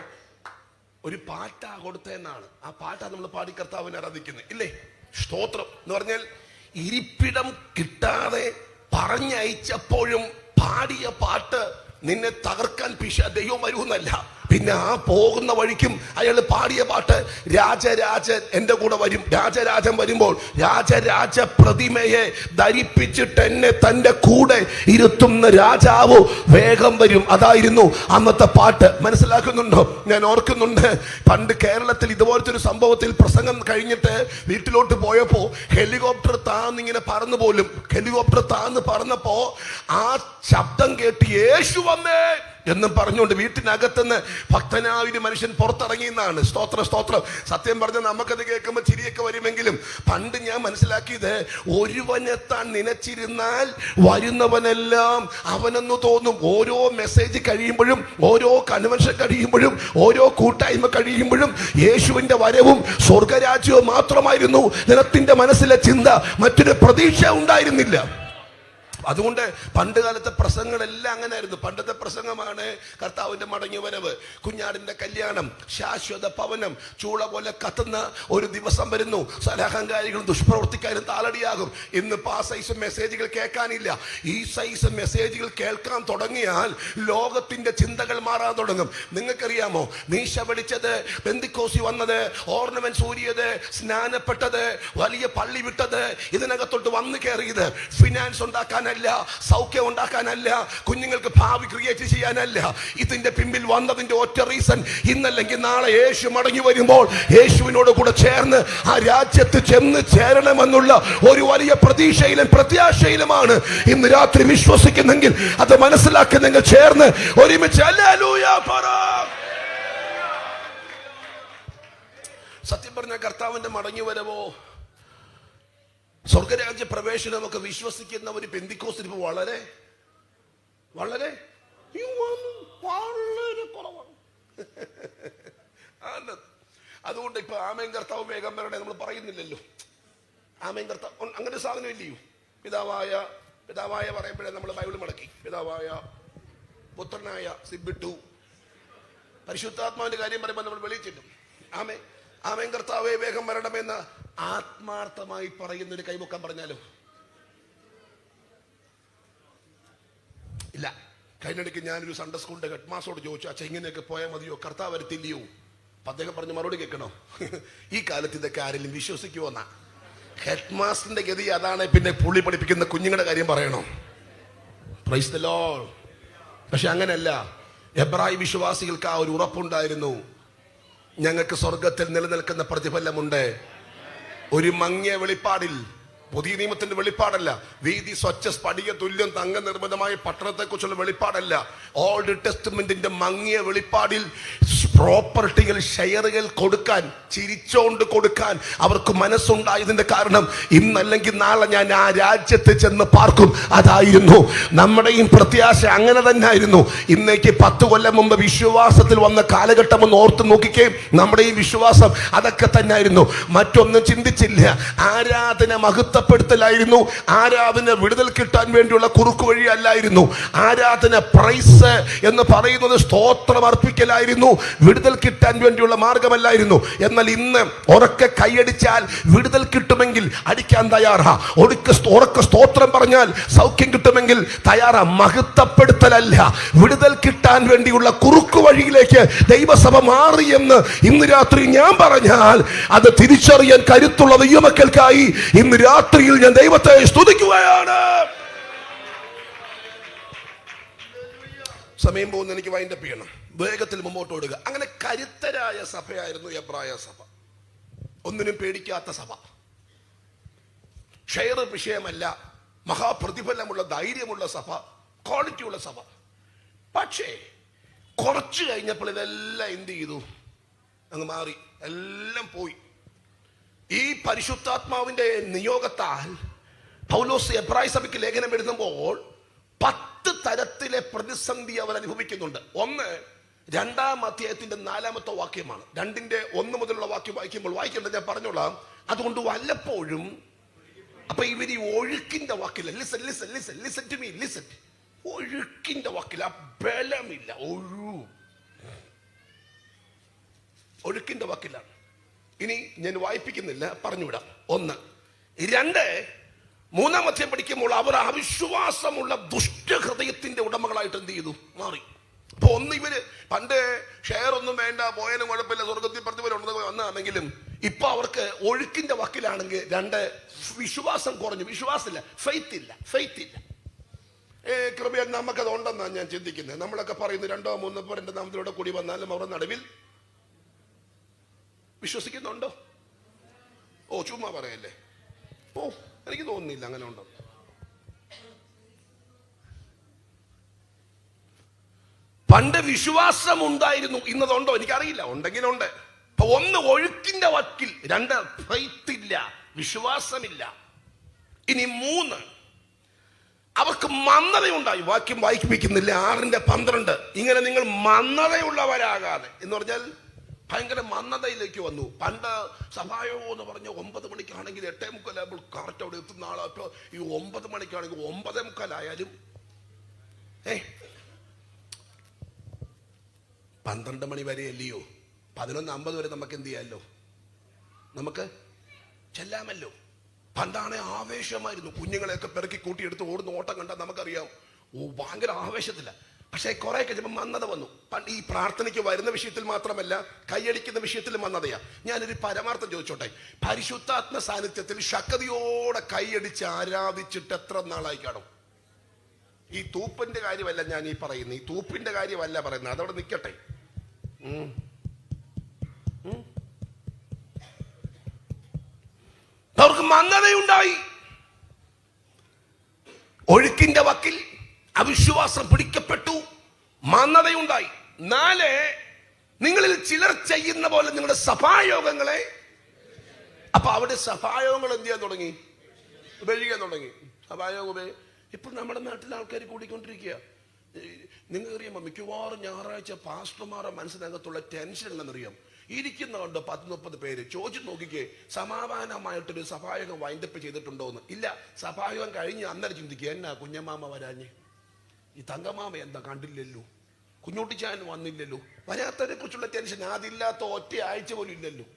ഒരു പാട്ടാ കൊടുത്തതെന്നാണ്. ആ പാട്ടാ നമ്മൾ പാടി കർത്താവിനെ ആരാധിക്കുന്നത് ഇല്ലേ? സ്തോത്രം എന്ന് പറഞ്ഞാൽ ഇരിപ്പിടം കിട്ടാതെ പറഞ്ഞയച്ചപ്പോഴും പാടിയ പാട്ട് നിന്നെ തകർക്കാൻ ദൈവം വരുമെന്നല്ല. പിന്നെ ആ പോകുന്ന വഴിക്കും അയാൾ പാടിയ പാട്ട് രാജരാജൻ എന്റെ കൂടെ വരും. രാജരാജൻ വരുമ്പോൾ രാജരാജ പ്രതിമയെ ധരിപ്പിച്ചിട്ട് എന്നെ തന്റെ കൂടെ ഇരുത്തുന്ന രാജാവ് വേഗം വരും. അതായിരുന്നു അന്നത്തെ പാട്ട്. മനസ്സിലാക്കുന്നുണ്ടോ? ഞാൻ ഓർക്കുന്നുണ്ട് പണ്ട് കേരളത്തിൽ ഇതുപോലത്തെ ഒരു സംഭവത്തിൽ പ്രസംഗം കഴിഞ്ഞിട്ട് വീട്ടിലോട്ട് പോയപ്പോ ഹെലികോപ്റ്റർ താന്നിങ്ങനെ പറന്നു പോലും. ഹെലികോപ്റ്റർ താന്ന് പറന്നപ്പോ ആ ശബ്ദം കേട്ട് യേശു വന്നേ എന്നും പറഞ്ഞുകൊണ്ട് വീട്ടിനകത്തുനിന്ന് ഭക്തനായ ഒരു മനുഷ്യൻ പുറത്തിറങ്ങിയെന്നാണ്. സ്തോത്രം സ്തോത്രം. സത്യം പറഞ്ഞാൽ നമുക്കത് കേൾക്കുമ്പോൾ ചിരിയൊക്കെ വരുമെങ്കിലും പണ്ട് ഞാൻ മനസ്സിലാക്കിയത് ഒരുവനെത്താൻ നനച്ചിരുന്നാൽ വരുന്നവനെല്ലാം അവനെന്ന് തോന്നും. ഓരോ മെസ്സേജ് കഴിയുമ്പോഴും, ഓരോ കൺവെൻഷൻ കഴിയുമ്പോഴും, ഓരോ കൂട്ടായ്മ കഴിയുമ്പോഴും യേശുവിന്റെ വരവും സ്വർഗരാജ്യവും മാത്രമായിരുന്നു ജനത്തിന്റെ മനസ്സിലെ ചിന്ത. മറ്റൊരു പ്രതീക്ഷ ഉണ്ടായിരുന്നില്ല. അതുകൊണ്ട് പണ്ട് കാലത്തെ പ്രസംഗങ്ങളെല്ലാം അങ്ങനെ ആയിരുന്നു. പണ്ടത്തെ പ്രസംഗമാണ് കർത്താവിന്റെ മടങ്ങി വരവ്, കുഞ്ഞാടിന്റെ കല്യാണം, ശാശ്വത ഭവനം, ചൂള പോലെ കത്തുന്ന ഒരു ദിവസം വരുന്നു, സലഹങ്കാരികളും ദുഷ്പ്രവർത്തിക്കാരും താളടിയാകും. ഇന്നിപ്പോ ആ സൈസ് മെസ്സേജുകൾ കേൾക്കാനില്ല. ഈ സൈസ് മെസ്സേജുകൾ കേൾക്കാൻ തുടങ്ങിയാൽ ലോകത്തിന്റെ ചിന്തകൾ മാറാൻ തുടങ്ങും. നിങ്ങൾക്കറിയാമോ, മീശ വെടിച്ചത്, പെന്തിക്കോസി വന്നത്, ഓർണമെന്റ്സ് ഊരിയത്, സ്നാനപ്പെട്ടത്, വലിയ പള്ളി വിട്ടത്, ഇതിനകത്തോട്ട് വന്നു കയറിയത് ഫിനാൻസ് ഉണ്ടാക്കാനല്ല, ഉണ്ടാക്കാനല്ല, സൗഖ്യം ഉണ്ടാക്കാനല്ല, കുഞ്ഞുങ്ങൾക്ക് ഭാവി ക്രിയേറ്റ് ചെയ്യാനല്ല. ഇതിന്റെ പിമ്പിൽ വന്നതിന്റെ ഒറ്റ റീസൺ, ഇന്നല്ലെങ്കിൽ നാളെ യേശു മടങ്ങി വരുമ്പോൾ യേശുവിനോട് കൂടെ ചേർന്ന് ആ രാജ്യത്ത് ചെന്ന് ചേരണമെന്നുള്ള ഒരു വലിയ പ്രതീക്ഷയിലും പ്രത്യാശയിലുമാണ് ഇന്ന് രാത്രി വിശ്വസിക്കുന്നെങ്കിൽ, അത് മനസ്സിലാക്കുന്നെങ്കിൽ ചേർന്ന് ഒരുമിച്ച് ഹല്ലേലൂയ പറ. സത്യം പറഞ്ഞ കർത്താവിന്റെ മടങ്ങി വരവോ സ്വർഗരാജ്യ പ്രവേശനമൊക്കെ വിശ്വസിക്കുന്ന ഒരു പെന്തിക്കോസ്തിന് ഇപ്പൊ വളരെ വളരെ വളരെ കുറവാണ്. അതുകൊണ്ട് ഇപ്പൊ ആമേൻ കർത്താവ് വേഗം വരണേ നമ്മൾ പറയുന്നില്ലല്ലോ. ആമേൻ കർത്താവ് അങ്ങനെ സാധനം ഇല്ലയോ? പിതാവായ പറയുമ്പോഴേ നമ്മൾ ബൈബിൾ മടക്കി പിതാവായ പുത്രനായ സിബിട്ടു പരിശുദ്ധാത്മാവിന്റെ കാര്യം പറയുമ്പോൾ നമ്മൾ വെളിയിൽ ചെല്ലും. ആമേൻ കർത്താവേ വേഗം വരണമെന്ന് ആത്മാർത്ഥമായി പറയുന്നൊരു കൈമുക്കാൻ പറഞ്ഞാലോ ഇല്ല. കഴിഞ്ഞിടയ്ക്ക് ഞാനൊരു സൺഡേ സ്കൂളിന്റെ ഹെഡ് മാസ്റ്ററോട് ചോദിച്ചു, അച്ഛാ ഇങ്ങനെയൊക്കെ പോയാൽ മതിയോ, കർത്താവ് വരത്തില്ലയോ? അദ്ദേഹം പറഞ്ഞ് മറുപടി കേൾക്കണോ, ഈ കാലത്ത് ഇതൊക്കെ ആരെങ്കിലും വിശ്വസിക്കുമോ എന്നാ. ഹെഡ് മാസ്റ്ററിന്റെ ഗതി അതാണ്. പിന്നെ പുള്ളി പഠിപ്പിക്കുന്ന കുഞ്ഞുങ്ങളുടെ കാര്യം പറയണോ? Price the Lord. പക്ഷെ അങ്ങനെയല്ല. എബ്രായ വിശ്വാസികൾക്ക് ആ ഒരു ഉറപ്പുണ്ടായിരുന്നു, ഞങ്ങൾക്ക് സ്വർഗത്തിൽ നിലനിൽക്കുന്ന പ്രതിഫലമുണ്ട്. ഒരു മങ്ങിയ വെളിപ്പാടിൽ, പുതിയ നിയമത്തിന്റെ വെളിപ്പാടല്ല, വീതി സ്വച്ഛ സ്ഫടിക തുല്യം തങ്ക നിർമ്മിതമായ പട്ടണത്തെ കുറിച്ചുള്ള വെളിപ്പാടല്ല. ഓൾഡ് ടെസ്റ്റ്മെന്റിന്റെ മങ്ങിയ വെളിപ്പാടിൽ പ്രോപ്പർട്ടികൾ, ഷെയറുകൾ കൊടുക്കാൻ, ചിരിച്ചോണ്ട് കൊടുക്കാൻ അവർക്ക് മനസ്സുണ്ടായതിന്റെ കാരണം, ഇന്നല്ലെങ്കിൽ നാളെ ഞാൻ ആ രാജ്യത്ത് ചെന്ന് പാർക്കും. അതായിരുന്നു നമ്മുടെയും പ്രത്യാശ. അങ്ങനെ തന്നെ ആയിരുന്നു. ഇന്നേക്ക് 10 കൊല്ലം മുമ്പ് വിശ്വാസത്തിൽ വന്ന കാലഘട്ടം ഒന്ന് ഓർത്ത് നോക്കിക്കേ. നമ്മുടെ ഈ വിശ്വാസം അതൊക്കെ തന്നെ ആയിരുന്നു. മറ്റൊന്നും ചിന്തിച്ചില്ല. ആരാധന മഹത്വപ്പെടുത്തലായിരുന്നു. ആരാധന വിടുതൽ കിട്ടാൻ വേണ്ടിയുള്ള കുറുക്കു വഴി അല്ലായിരുന്നു. ആരാധന പ്രൈസ് എന്ന് പറയുന്നത് സ്തോത്രം അർപ്പിക്കലായിരുന്നു, വിടുതൽ കിട്ടാൻ വേണ്ടിയുള്ള മാർഗമല്ലായിരുന്നു. എന്നാൽ ഇന്ന് ഉറക്കെ കൈയടിച്ചാൽ വിടുതൽ കിട്ടുമെങ്കിൽ അടിക്കാൻ തയ്യാറാ. ഉറക്കെ സ്തോത്രം പറഞ്ഞാൽ സൗഖ്യം കിട്ടുമെങ്കിൽ തയ്യാറാ. മഹത്വപ്പെടുത്തലല്ല, വിടുതൽ കിട്ടാൻ വേണ്ടിയുള്ള കുറുക്കു വഴിയിലേക്ക് ദൈവസഭ മാറിയെന്ന് ഇന്ന് രാത്രി ഞാൻ പറഞ്ഞാൽ അത് തിരിച്ചറിയാൻ കരുത്തുള്ള ദൈവമക്കൾക്കായി ഇന്ന് രാത്രിയിൽ ഞാൻ ദൈവത്തെ സ്തുതിക്കുകയാണ്. സമയം പോകുന്ന എനിക്ക് വൈൻഡപ്പ് ചെയ്യണം, വേഗത്തിൽ മുമ്പോട്ട് ഓടുക. അങ്ങനെ കരുത്തരായ സഭയായിരുന്നു എബ്രായ സഭ. ഒന്നിനും പേടിക്കാത്ത സഭ. ഷെയർ വിഷയമല്ല, മഹാപ്രതിഫലമുള്ള ധൈര്യമുള്ള സഭ, ക്വാളിറ്റിയുള്ള സഭ. പക്ഷേ കുറച്ച് കഴിഞ്ഞപ്പോൾ ഇതെല്ലാം എന്ത് ചെയ്തു? അങ്ങ് മാറി, എല്ലാം പോയി. ഈ പരിശുദ്ധാത്മാവിന്റെ നിയോഗത്താൽ പൗലോസ് എബ്രായ സഭയ്ക്ക് ലേഖനം എഴുതുമ്പോൾ 10 തരത്തിലെ പ്രതിസന്ധി അവർ അനുഭവിക്കുന്നുണ്ട്. ഒന്ന്, 2-ാം അധ്യായത്തിന്റെ 4-ാമത്തെ വാക്യമാണ്. 2:1 മുതലുള്ള വാക്യം വായിക്കേണ്ടത് ഞാൻ പറഞ്ഞോളാം. അതുകൊണ്ട് വല്ലപ്പോഴും അപ്പൊ ഇവര് ഒഴുക്കിന്റെ വാക്കില്ല. Listen to me. ഒഴുക്കിന്റെ വാക്കില്ല, ബലമില്ല, ഒഴുക്കിന്റെ വാക്കിലാണ്. ഇനി ഞാൻ വായിപ്പിക്കുന്നില്ല, പറഞ്ഞുവിടാം. 1. 2, 3-ാം അധ്യായം പഠിക്കുമ്പോൾ അവർ അവിശ്വാസമുള്ള ദുഷ്ടഹൃദയത്തിന്റെ ഉടമകളായിട്ട് എന്ത് ചെയ്തു? മാറി. അപ്പൊ ഒന്ന്, ഇവര് പണ്ട് ഷെയർ ഒന്നും വേണ്ട, പോയാലും കുഴപ്പമില്ല, സ്വർഗത്തിൽ പ്രതിഫലം ഉണ്ടെന്ന് വന്നാണെങ്കിലും ഇപ്പൊ അവർക്ക് ഒഴുക്കിന്റെ വക്കിലാണെങ്കിൽ 2, വിശ്വാസം കുറഞ്ഞു. വിശ്വാസമില്ല, ഫെയ്ത്ത് ഇല്ല. കൃപയാൽ നമുക്കത് ഉണ്ടെന്നാണ് ഞാൻ ചിന്തിക്കുന്നത്. നമ്മളൊക്കെ പറയുന്നു 2 3 പേർ എന്റെ നാമത്തിലൂടെ കൂടി വന്നാലും അവരുടെ നടുവിൽ വിശ്വസിക്കുന്നുണ്ടോ? ചുമ്മാ പറയല്ലേ. എനിക്ക് തോന്നുന്നില്ല അങ്ങനെ ഉണ്ടോ. പണ്ട് വിശ്വാസം ഉണ്ടായിരുന്നു, ഇന്നതുണ്ടോ എനിക്കറിയില്ല. ഉണ്ടെങ്കിലുണ്ട്. 1, ഒഴുക്കിന്റെ വക്കിൽ. 2, ഫെയ്ത്ത് ഇല്ല, വിശ്വാസമില്ല. ഇനി 3, അവർക്ക് മന്ദതയുണ്ടായി. വാക്യം വായിപ്പിക്കുന്നില്ല, 6:12. ഇങ്ങനെ നിങ്ങൾ മന്ദതയുള്ളവരാകാതെ എന്ന് പറഞ്ഞാൽ ഭയങ്കര മന്ദതയിലേക്ക് വന്നു. പണ്ട് സഭായോ എന്ന് പറഞ്ഞ 9 മണിക്കാണെങ്കിൽ 8:45 ആകുമ്പോൾ കറക്റ്റ് അവിടെ എത്തുന്ന ആളാ. ഇപ്പൊ ഈ 9 മണിക്കാണെങ്കിൽ 9:45 ആയാലും 12 മണി വരെ അല്ലയോ, 11:50 വരെ നമുക്ക് എന്ത് ചെയ്യാമല്ലോ, നമുക്ക് ചെല്ലാമല്ലോ. പണ്ടാണെ ആവേശമായിരുന്നു. കുഞ്ഞുങ്ങളെയൊക്കെ പെറുക്കി കൂട്ടിയെടുത്ത് ഓടുന്ന ഓട്ടം കണ്ടാൽ നമുക്കറിയാം, ഭയങ്കര ആവേശത്തില്ല. പക്ഷേ കുറെ കഴിയുമ്പോൾ മന്ദത വന്നു. ഈ പ്രാർത്ഥനയ്ക്ക് വരുന്ന വിഷയത്തിൽ മാത്രമല്ല, കൈയടിക്കുന്ന വിഷയത്തിലും മന്ദതയാ. ഞാനൊരു പരമാർത്ഥം ചോദിച്ചോട്ടെ, പരിശുദ്ധാത്മ സാന്നിധ്യത്തിൽ ശക്തിയോടെ കൈയടിച്ച് ആരാധിച്ചിട്ട് എത്ര നാളായി കാണും? ഈ തൂപ്പിന്റെ കാര്യമല്ല ഞാൻ ഈ പറയുന്നത്, ഈ തൂപ്പിന്റെ കാര്യമല്ല പറയുന്നത്, അതവിടെ നിൽക്കട്ടെ. അവർക്ക് മന്ദതയുണ്ടായി. ഒഴുക്കിന്റെ വക്കിൽ അവിശ്വാസം പിടിക്കപ്പെട്ടു, മന്ദതയുണ്ടായി. 4, നിങ്ങളിൽ ചിലർ ചെയ്യുന്ന പോലെ നിങ്ങളുടെ സഭായോഗങ്ങളെ, അപ്പൊ അവിടെ സഭായോഗങ്ങൾ എന്ത് ചെയ്യാൻ തുടങ്ങി? ഉപയോഗിക്കാൻ തുടങ്ങി. സഭായോഗമേ ഇപ്പൊ നമ്മുടെ നാട്ടിലെ ആൾക്കാർ കൂടിക്കൊണ്ടിരിക്കുക. നിങ്ങൾക്കറിയാമോ, മിക്കവാറും ഞായറാഴ്ച പാസ്റ്റർമാരുടെ മനസ്സിനകത്തുള്ള ടെൻഷൻ എന്നറിയാം. ഇരിക്കുന്നുണ്ട് 10-30 പേര്. ചോദിച്ചു നോക്കിക്കേ, സമാധാനമായിട്ടൊരു സഭായോഗം വൈൻഡപ്പ് ചെയ്തിട്ടുണ്ടോ എന്ന്. ഇല്ല. സഭായോഗം കഴിഞ്ഞ് അന്നേരം ചിന്തിക്കുക, എന്നാ കുഞ്ഞമാമ വരാഞ്ഞ്, ഈ തങ്കമാമ എന്താ കണ്ടില്ലല്ലോ, കുഞ്ഞുട്ടിച്ചാൻ വന്നില്ലല്ലോ. വരാത്തതിനെ കുറിച്ചുള്ള ടെൻഷൻ. അതില്ലാത്ത ഒറ്റ ആഴ്ച പോലും ഇല്ലല്ലോ.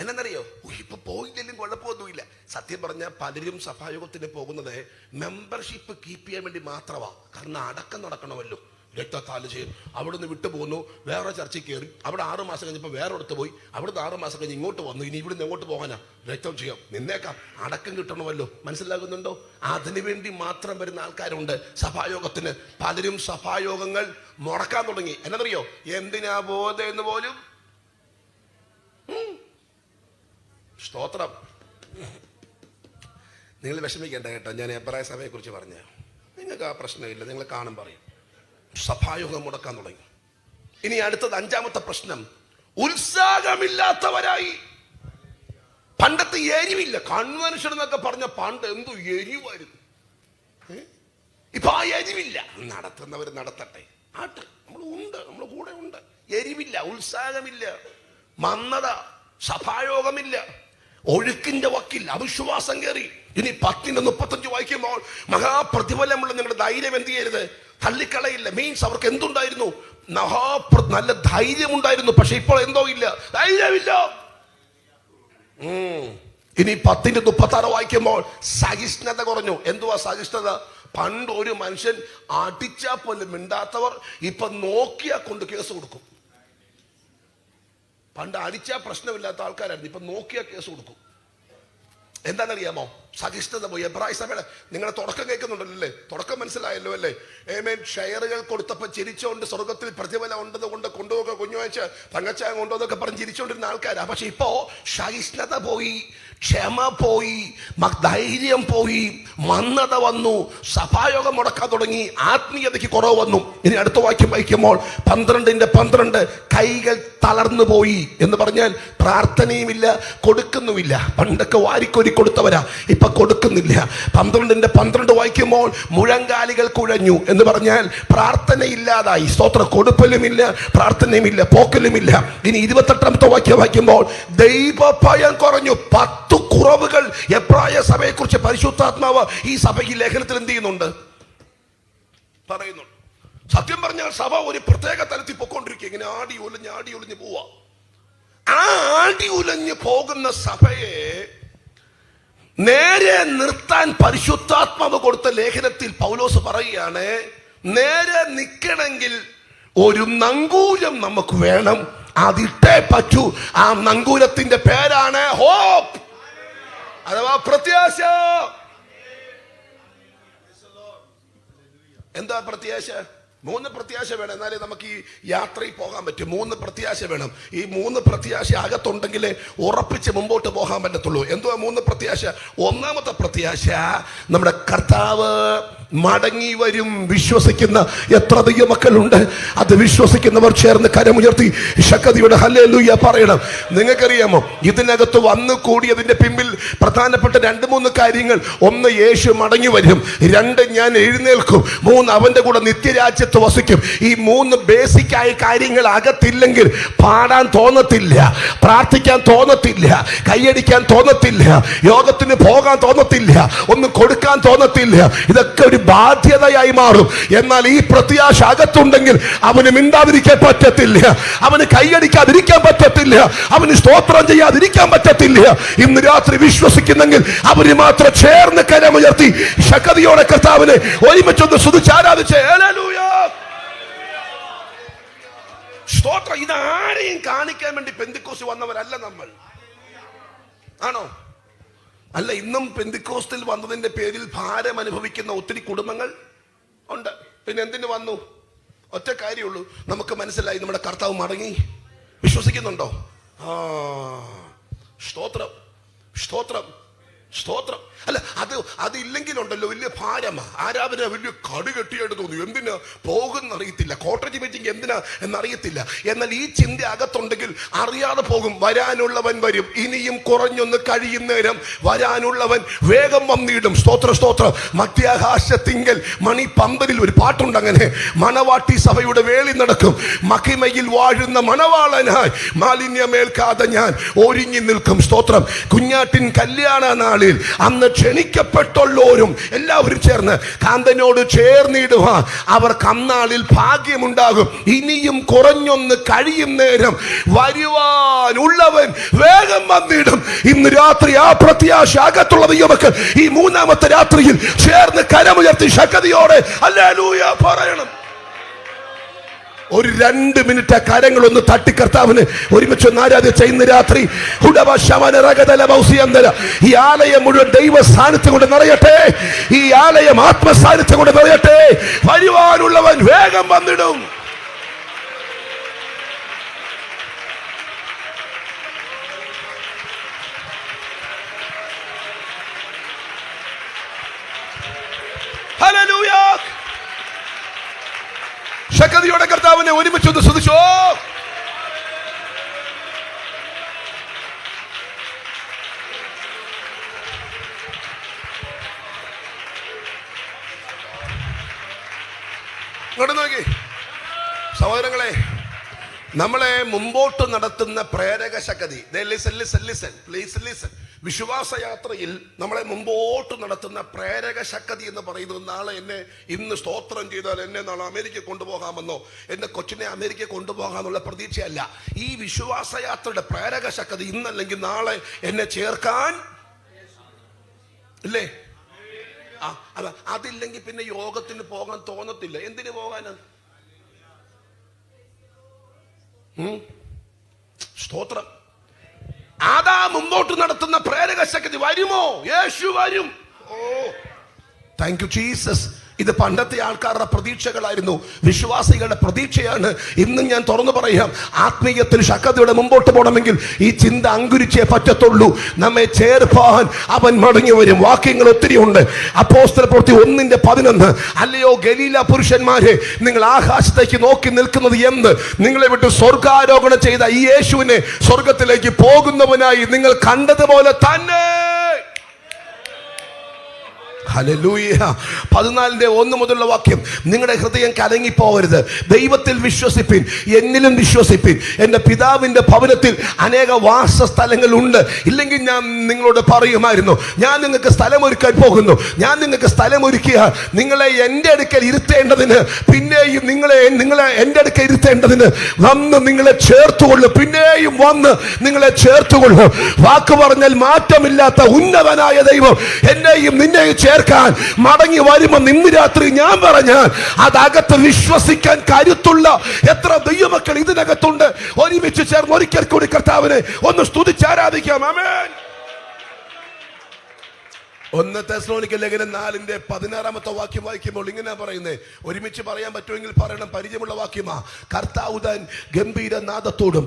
എന്നറിയോ, ഇപ്പൊ പോയില്ലെങ്കിലും കുഴപ്പമൊന്നുമില്ല. സത്യം പറഞ്ഞാൽ പലരും സഭായോഗത്തിന് പോകുന്നത് മെമ്പർഷിപ്പ് കീപ്പ് ചെയ്യാൻ വേണ്ടി മാത്രമാണ്. കാരണം അടക്കം നടക്കണമല്ലോ, രക്തത്താല് ചെയ്യും. അവിടെ നിന്ന് വിട്ടുപോകുന്നു, വേറെ ചർച്ചയിൽ കയറി, അവിടെ 6 മാസം കഴിഞ്ഞപ്പോൾ വേറെ അടുത്ത് പോയി, അവിടുന്ന് 6 മാസം കഴിഞ്ഞ് ഇങ്ങോട്ട് വന്നു, ഇനി ഇവിടുന്ന് എങ്ങോട്ട് പോകാനാ? രക്തം ചെയ്യാം, നിന്നേക്കാം, അടക്കം കിട്ടണമല്ലോ. മനസ്സിലാകുന്നുണ്ടോ? അതിനു വേണ്ടി മാത്രം വരുന്ന ആൾക്കാരുണ്ട് സഭായോഗത്തിന്. പലരും സഭായോഗങ്ങൾ മുടക്കാൻ തുടങ്ങി. എന്നറിയോ, എന്തിനാ പോകുന്നത് എന്ന് പോലും. സ്തോത്രം. നിങ്ങൾ വിഷമിക്കേണ്ട കേട്ടോ, ഞാൻ എബ്രായ സഭയെ കുറിച്ച് പറഞ്ഞ നിങ്ങൾക്ക് ആ പ്രശ്നമില്ല, നിങ്ങൾ കാണും പറയും. സഭായോഗം മുടക്കാൻ തുടങ്ങി. ഇനി അടുത്തത് 5ാമത്തെ പ്രശ്നം, ഉത്സാഹമില്ലാത്തവരായി. പണ്ടത്തെ എരിവില്ല. കൺവെൻഷൻ എന്നൊക്കെ പറഞ്ഞ പണ്ട് എന്തു എരിവായിരുന്നു. ഇപ്പൊ ആ എരിവില്ല. നടത്തുന്നവർ നടത്തട്ടെ, ആട്ടെ, നമ്മൾ കൂടെ ഉണ്ട്. എരിവില്ല, ഉത്സാഹമില്ല, മന്ദത, സഭായോഗമില്ല, ഒഴുക്കിന്റെ വക്കിൽ അവിശ്വാസം കയറി. ഇനി 10-35 വായിക്കുമ്പോൾ, മഹാപ്രതിഫലമുള്ള നിങ്ങളുടെ ധൈര്യം എന്ത് ചെയ്യരുത്? തള്ളിക്കളയില്ല. മീൻസ് അവർക്ക് എന്തുണ്ടായിരുന്നു? നല്ല ധൈര്യമുണ്ടായിരുന്നു. പക്ഷെ ഇപ്പോൾ എന്തോ ഇല്ല, ധൈര്യമില്ല. ഇനി 10-36 വായിക്കുമ്പോൾ സഹിഷ്ണുത കുറഞ്ഞു. എന്തുവാ സഹിഷ്ണുത? പണ്ട് ഒരു മനുഷ്യൻ അടിച്ചാൽ പോലും മിണ്ടാത്തവർ ഇപ്പൊ നോക്കിയാ കൊണ്ട് കേസ് കൊടുക്കും. പണ്ട് അടിച്ചാൽ പ്രശ്നമില്ലാത്ത ആൾക്കാരായിരുന്നു, ഇപ്പൊ നോക്കിയാ കേസ് കൊടുക്കും. എന്താണെന്നറിയാമോ? സഹിഷ്ണുത പോയി. എബ്രായ സഭയുടെ നിങ്ങളുടെ തുടക്കം കേൾക്കുന്നുണ്ടല്ലോ അല്ലേ? തുടക്കം മനസ്സിലായല്ലോ അല്ലേ? ഷെയറുകൾ കൊടുത്തപ്പോൾ ചിരിച്ചോണ്ട് സ്വർഗത്തിൽ പ്രതിഫലം ഉണ്ടത് കൊണ്ട് കൊണ്ടുപോക കുഞ്ഞുവാഴ്ച തങ്കച്ചായ കൊണ്ടുവന്നൊക്കെ പറഞ്ഞ് ചിരിച്ചോണ്ടിരുന്ന ആൾക്കാരാ. പക്ഷെ ഇപ്പോ സഹിഷ്ണുത പോയി, ക്ഷമ പോയി, ധൈര്യം പോയി, മന്ദത വന്നു, സഭായോഗം മുടക്കാൻ തുടങ്ങി, ആത്മീയതയ്ക്ക് കുറവ് വന്നു. ഇനി അടുത്ത വാക്യം വായിക്കുമ്പോൾ 12:12 കൈകൾ തളർന്നു പോയി എന്ന് പറഞ്ഞാൽ പ്രാർത്ഥനയുമില്ല, കൊടുക്കുന്നുമില്ല. പണ്ടൊക്കെ വാരിക്കൊരി കൊടുത്തവരാ, ഇപ്പൊ കൊടുക്കുന്നില്ല. 12:12 വായിക്കുമ്പോൾ മുഴങ്കാലികൾ കുഴഞ്ഞു എന്ന് പറഞ്ഞാൽ പ്രാർത്ഥനയില്ലാതായി. സ്തോത്രം. കൊടുപ്പലുമില്ല, പ്രാർത്ഥനയുമില്ല, പോക്കലുമില്ല. ഇനി 28ാമത്തെ വാക്യം വായിക്കുമ്പോൾ ദൈവഭയം കുറഞ്ഞു. 10 കുറവുകൾ എബ്രായ സഭയെ കുറിച്ച് പരിശുദ്ധാത്മാവ് ഈ സഭയ്ക്ക് ലേഖനത്തിൽ എന്ത് ചെയ്യുന്നുണ്ട്? പറയുന്നുണ്ട്. സത്യം പറഞ്ഞാൽ സഭ ഒരു പ്രത്യേക തലത്തിൽ പൊക്കോണ്ടിരിക്കുക. ഇങ്ങനെ ആടി ഉലഞ്ഞ് പോവാ. ആ ആടി ഉലഞ്ഞ് പോകുന്ന സഭയെ നേരെ നിർത്താൻ പരിശുദ്ധാത്മാവ് കൊടുത്ത ലേഖനത്തിൽ പൗലോസ് പറയുകയാണ്, നേരെ നിൽക്കണമെങ്കിൽ ഒരു നങ്കൂരം നമുക്ക് വേണം, അതിട്ടേ പറ്റൂ. ആ നങ്കൂരത്തിന്റെ പേരാണ് ഹോപ്പ്, അഥവാ പ്രത്യാശ. എന്താ പ്രത്യാശ? 3 പ്രത്യാശ വേണം, എന്നാലേ നമുക്ക് ഈ യാത്രയിൽ പോകാൻ പറ്റും. 3 പ്രത്യാശ വേണം. ഈ 3 പ്രത്യാശ അകത്തുണ്ടെങ്കിലേ ഉറപ്പിച്ച് മുമ്പോട്ട് പോകാൻ പറ്റത്തുള്ളൂ. എന്തുവാ 3 പ്രത്യാശ? 1ാമത്തെ പ്രത്യാശ, നമ്മുടെ കർത്താവ് മടങ്ങി വരും. വിശ്വസിക്കുന്ന എത്ര ദൈവമക്കളുണ്ട്? അത് വിശ്വസിക്കുന്നവർ ചേർന്ന് കരമുയർത്തി ശക്തിയുടെ ഹല്ലേലൂയ പറയണം. നിങ്ങൾക്കറിയാമോ, ഇതിനകത്ത് വന്നു കൂടിയതിന്റെ പിമ്പിൽ പ്രധാനപ്പെട്ട 2-3 കാര്യങ്ങൾ. 1, യേശു മടങ്ങി വരും. 2, ഞാൻ എഴുന്നേൽക്കും. 3, അവന്റെ കൂടെ നിത്യരാജ്യത്ത് വസിക്കും. ഈ 3 ബേസിക് ആയ കാര്യങ്ങൾ അകത്തില്ലെങ്കിൽ പാടാൻ തോന്നത്തില്ല, പ്രാർത്ഥിക്കാൻ തോന്നത്തില്ല, കൈയടിക്കാൻ തോന്നത്തില്ല, യോഗത്തിന് പോകാൻ തോന്നത്തില്ല, ഒന്നും കൊടുക്കാൻ തോന്നത്തില്ല. ഇതൊക്കെ ഒരു ബാധ്യതയായി മാറും. എന്നാൽ ഈ പ്രത്യാശ അകത്തുണ്ടെങ്കിൽ അവന് മിണ്ടാതിരിക്കാൻ പറ്റത്തില്ല, അവന് കൈയടിക്കാതിരിക്കാൻ പറ്റത്തില്ല, അവന് സ്തോത്രം ചെയ്യാതിരിക്കാൻ പറ്റത്തില്ല. ഇന്ന് രാത്രി വിശ്വസിക്കുന്നെങ്കിൽ അവന് മാത്രം ചേർന്ന് കരമുയർത്തി ശക്തിയോടെ കർത്താവിനെ ഒരുമിച്ചൊന്ന് സ്തുതിച്ച് ആരാധിച്ച് ഹല്ലേലൂയ സ്തോത്രം. ഇതാരെയും കാണിക്കാൻ വേണ്ടി പെന്തിക്കോസ് വന്നവരല്ല നമ്മൾ, ആണോ? അല്ല, ഇന്നും പെന്തിക്കോസ്തിൽ വന്നതിന്റെ പേരിൽ ഭാരം അനുഭവിക്കുന്ന ഒത്തിരി കുടുംബങ്ങൾ ഉണ്ട്. പിന്നെ എന്തിനു വന്നു? ഒറ്റ കാര്യമുള്ളൂ, നമുക്ക് മനസ്സിലായി നമ്മുടെ കർത്താവ് മടങ്ങി. വിശ്വസിക്കുന്നുണ്ടോ? സ്തോത്രം, സ്തോത്രം, സ്തോത്രം. അല്ല, അതില്ലെങ്കിലുണ്ടല്ലോ വലിയ ഭാരമാ. ആരാധന വലിയ കടുകെട്ടിയായിട്ട് തോന്നി. എന്തിനാ പോകുന്നറിയത്തില്ല, കോട്ടേജ് മീറ്റിംഗ് എന്തിനാ എന്നറിയത്തില്ല. എന്നാൽ ഈ ചിന്ത അകത്തുണ്ടെങ്കിൽ അറിയാതെ പോകും. വരാനുള്ളവൻ വരും, ഇനിയും കുറഞ്ഞൊന്ന് കഴിയുന്നേരം വരാനുള്ളവൻ വേഗം വന്നിടും. സ്തോത്ര, സ്തോത്രം. മധ്യാകാശത്തിങ്കൽ മണി 12 ഒരു പാട്ടുണ്ട് അങ്ങനെ. മണവാട്ടി സഭയുടെ വേളി നടക്കും, മഹിമയിൽ വാഴുന്ന മണവാളനായി മാലിന്യമേൽക്കാതെ ഞാൻ ഒരുങ്ങി നിൽക്കും. സ്തോത്രം. കുഞ്ഞാട്ടിൻ കല്യാണ നാളിൽ അന്ന് ക്ഷണിക്കപ്പെട്ടുള്ളവരും എല്ലാവരും ചേർന്ന് കാന്തനോട് ചേർന്നിടുവാൻ അവർക്ക് അന്നാളിൽ ഭാഗ്യമുണ്ടാകും. ഇനിയും കുറഞ്ഞൊന്ന് കഴിയും നേരം വരുവാനുള്ളവൻ വേഗം വന്നിടും. ഇന്ന് രാത്രി ആ പ്രത്യാശ അകത്തുള്ള ദൈവമക്കൾ ഈ മൂന്നാമത്തെ രാത്രിയിൽ ചേർന്ന് കരമുയർത്തി ശക്തിയോടെ ഹല്ലേലൂയ പറയണം. ഒരു 2 മിനിറ്റ് കരങ്ങളൊന്ന് തട്ടി കർത്താവിന് ഒരുമിച്ച് ഒന്ന് ആരാധിച്ച് ഇന്ന് രാത്രി ഈ ആലയം മുഴുവൻ ദൈവ സാന്നിധ്യം കൊണ്ട് നിറയട്ടെ. ഈ ആലയം ആത്മസാന്നിധ്യം കൊണ്ട് നിറയട്ടെ. വരുവാനുള്ളവൻ വേഗം വന്നിടും. ഹല്ലേലൂയ. ശക്തിയോടെ കർത്താവിനെ ഒരുമിച്ചൊന്ന് സ്തുതിച്ചോ. ഇങ്ങോട്ട് നോക്കി സഹോദരങ്ങളെ, നമ്മളെ മുമ്പോട്ട് നടത്തുന്ന പ്രേരക ശക്തി. വിശ്വാസയാത്രയിൽ നമ്മളെ മുമ്പോട്ട് നടത്തുന്ന പ്രേരക ശക്തി എന്ന് പറയുന്നത്, നാളെ ഇന്ന് സ്തോത്രം ചെയ്താൽ എന്നെ നാളെ അമേരിക്ക കൊണ്ടുപോകാമെന്നോ എന്റെ കൊച്ചിനെ അമേരിക്ക കൊണ്ടുപോകാമെന്നുള്ള പ്രതീക്ഷയല്ല. ഈ വിശ്വാസയാത്രയുടെ പ്രേരക ശക്തി ഇന്നല്ലെങ്കിൽ നാളെ എന്നെ ചേർക്കാൻ ഇല്ലേ? അതില്ലെങ്കിൽ പിന്നെ യോഗത്തിന് പോകാൻ തോന്നത്തില്ല. എന്തിനു പോകാന്? സ്തോത്രം. അതാ മുമ്പോട്ട് നടത്തുന്ന പ്രേരക ശക്തി. വരുമോ? യേശു വരും. ഓ, താങ്ക് യു ജീസസ്. ഇത് പണ്ടത്തെ ആൾക്കാരുടെ പ്രതീക്ഷകളായിരുന്നു, വിശ്വാസികളുടെ പ്രതീക്ഷയാണ്. ഇന്നും ഞാൻ തുറന്നു പറയാം, ആത്മീയത്തിൽ ശക്തിയുടെ മുമ്പോട്ട് പോകണമെങ്കിൽ ഈ ചിന്ത അങ്കുരിച്ചേ പറ്റത്തുള്ളൂ. നമ്മെ ചേർപ്പാൻ അവൻ മടങ്ങി വരും. വാക്യങ്ങൾ ഒത്തിരി ഉണ്ട്. അപ്പോസ്തലപ്രവൃത്തി 1:11. അല്ലയോ ഗലീല പുരുഷന്മാരെ, നിങ്ങൾ ആകാശത്തേക്ക് നോക്കി നിൽക്കുന്നത് എന്ത്? നിങ്ങളെ വിട്ട് സ്വർഗാരോഹണം ചെയ്ത ഈ യേശുവിനെ സ്വർഗത്തിലേക്ക് പോകുന്നവനായി നിങ്ങൾ കണ്ടതുപോലെ തന്നെ. ഹല്ലേലൂയ. 14:1 മുതലുള്ള വാക്യം. നിങ്ങളുടെ ഹൃദയം കലങ്ങിപ്പോകരുത്. ദൈവത്തിൽ വിശ്വസിപ്പിൻ, എന്നിലും വിശ്വസിപ്പിൻ. എൻ്റെ പിതാവിൻ്റെ ഭവനത്തിൽ അനേക വാസസ്ഥലങ്ങളുണ്ട്. ഇല്ലെങ്കിൽ ഞാൻ നിങ്ങളോട് പറയുമായിരുന്നു. ഞാൻ നിങ്ങൾക്ക് സ്ഥലമൊരുക്കാൻ പോകുന്നു. ഞാൻ നിങ്ങൾക്ക് സ്ഥലമൊരുക്കിയ നിങ്ങളെ എൻ്റെ അടുക്കൽ ഇരുത്തേണ്ടതിന്, പിന്നെയും നിങ്ങളെ എൻ്റെ അടുക്കൽ ഇരുത്തേണ്ടതിന് വന്ന് നിങ്ങളെ ചേർത്തുകൊള്ളും. പിന്നെയും വന്ന് നിങ്ങളെ ചേർത്തുകൊള്ളും. വാക്ക് പറഞ്ഞാൽ മാറ്റമില്ലാത്ത ഉന്നതനായ ദൈവം എന്നെയും നിന്നെയും ചേർക്കാൻ മടങ്ങി വരുമെന്ന് ഇന്ന് രാത്രി ഞാൻ പറഞ്ഞാൽ അതകത്ത് വിശ്വസിക്കാൻ കരുത്തുള്ള എത്ര ദൈവമക്കൾ ഇതിനകത്തുണ്ട്. ഒരുമിച്ച് ചേർന്ന് ഒരിക്കൽ കൂടി കർത്താവിനെ ഒന്ന് സ്തുതിച്ച് ആരാധിക്കാം. ആമേൻ. 1 തെസ്സലോനിക്ക ലേഖനം 4:16 വാക്യം വായിക്കുമ്പോൾ ഇങ്ങനെ പറയുന്നത്. ഒരുമിച്ച് പറയാൻ പറ്റുമെങ്കിൽ പറയണം. പരിചയമുള്ള വാക്യമാ. കർത്താവ് താൻ ഗംഭീര നാദത്തോടും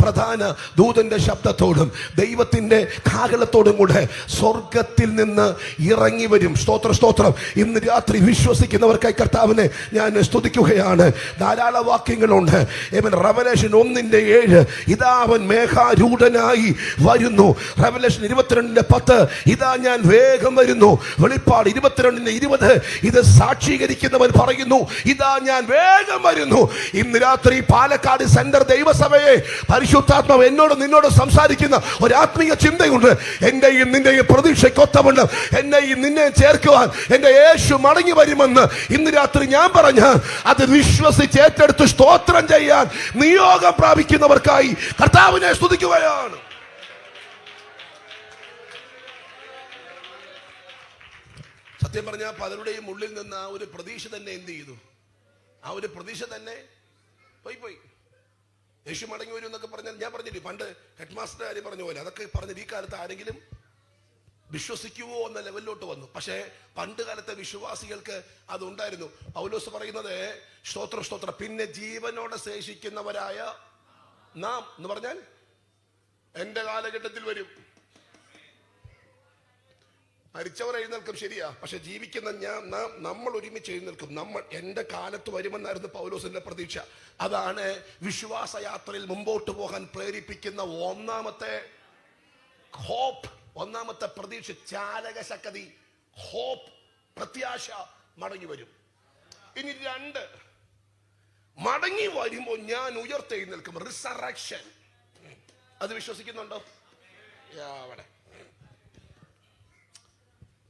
പ്രധാന ദൂതന്റെ ശബ്ദത്തോടും ദൈവത്തിന്റെ കാഹളത്തോടും കൂടെ സ്വർഗത്തിൽ നിന്ന് ഇറങ്ങി വരും. സ്തോത്ര, സ്തോത്രം. ഇന്ന് രാത്രി വിശ്വസിക്കുന്നവർക്കായി കർത്താവിനെ ഞാൻ സ്തുതിക്കുകയാണ്. ധാരാളം വാക്യങ്ങളുണ്ട്. റെവലേഷൻ 1:7 ഇതാ അവൻ മേഘാരൂഢനായി വരുന്നു. റെവലേഷൻ 22:10 ഇതാ ഞാൻ വേഗം വരുന്നു. വെളിപ്പാട് 22:20 ഇത് സാക്ഷീകരിക്കുന്നവൻ പറയുന്നു, ഇതാ ഞാൻ വേഗം വരുന്നു. ഇന്ന് രാത്രി പാലക്കാട് സെന്റർ ദൈവസഭയെ പരിശുദ്ധാത്മാവ് എന്നോട് നിന്നോട് സംസാരിക്കുന്ന ഒരു ആത്മീയ ചിന്തയുണ്ട്. എന്റെയും നിന്റെയും പ്രതീക്ഷയ്ക്കൊത്തവണ്ണം എന്നെയും നിന്നെ ചേർക്കുവാൻ എന്റെ യേശു മടങ്ങി വരുമെന്ന് ഇന്ന് രാത്രി ഞാൻ പറഞ്ഞാൽ അത് വിശ്വസിച്ച് ഏറ്റെടുത്ത് സ്തോത്രം ചെയ്യാൻ നിയോഗം പ്രാപിക്കുന്നവർക്കായി കർത്താവിനെ സ്തുതിക്കുകയാണ്. സത്യം പറഞ്ഞാൽ പലരുടെയും ഉള്ളിൽ നിന്ന് ആ ഒരു പ്രതീക്ഷ തന്നെ എന്ത് ചെയ്തു? ആ ഒരു പ്രതീക്ഷ തന്നെ പോയി. യേശു മടങ്ങി വരും എന്നൊക്കെ പറഞ്ഞാൽ, ഞാൻ പറഞ്ഞില്ലേ പണ്ട് ഹെഡ് മാസ്റ്റർ കാര്യം പറഞ്ഞ പോലെ, അതൊക്കെ പറഞ്ഞിട്ട് ഈ കാലത്ത് ആരെങ്കിലും വിശ്വസിക്കുവോ എന്ന ലെവലിലോട്ട് വന്നു. പക്ഷേ പണ്ട് കാലത്തെ വിശ്വാസികൾക്ക് അതുണ്ടായിരുന്നു. പൗലോസ് പറയുന്നത് സ്തോത്രം സ്തോത്രം, പിന്നെ ജീവനോടെ ശേഷിക്കുന്നവരായ നാം എന്ന് പറഞ്ഞാൽ എന്റെ കാലഘട്ടത്തിൽ വരും. മരിച്ചവർ എഴുന്നേൽക്കും, ശരിയാ. പക്ഷെ ജീവിക്കുന്ന നമ്മൾ ഒരുമിച്ച് എഴുന്നേൽക്കും. നമ്മൾ എന്റെ കാലത്ത് വരുമെന്നായിരുന്നു പൗലോസിന്റെ പ്രതീക്ഷ. അതാണ് വിശ്വാസയാത്രയിൽ മുമ്പോട്ട് പോകാൻ പ്രേരിപ്പിക്കുന്ന ഒന്നാമത്തെ ഹോപ്പ്, ഒന്നാമത്തെ പ്രതീക്ഷ, ചാലകശക്തി, ഹോപ്പ്, പ്രത്യാശ. മടങ്ങി വരും. ഇനി 2, മടങ്ങി വരുമ്പോൾ ഞാൻ ഉയർത്തെഴുന്നേൽക്കും, റിസറക്ഷൻ. അത് വിശ്വസിക്കുന്നുണ്ടോ? അവിടെ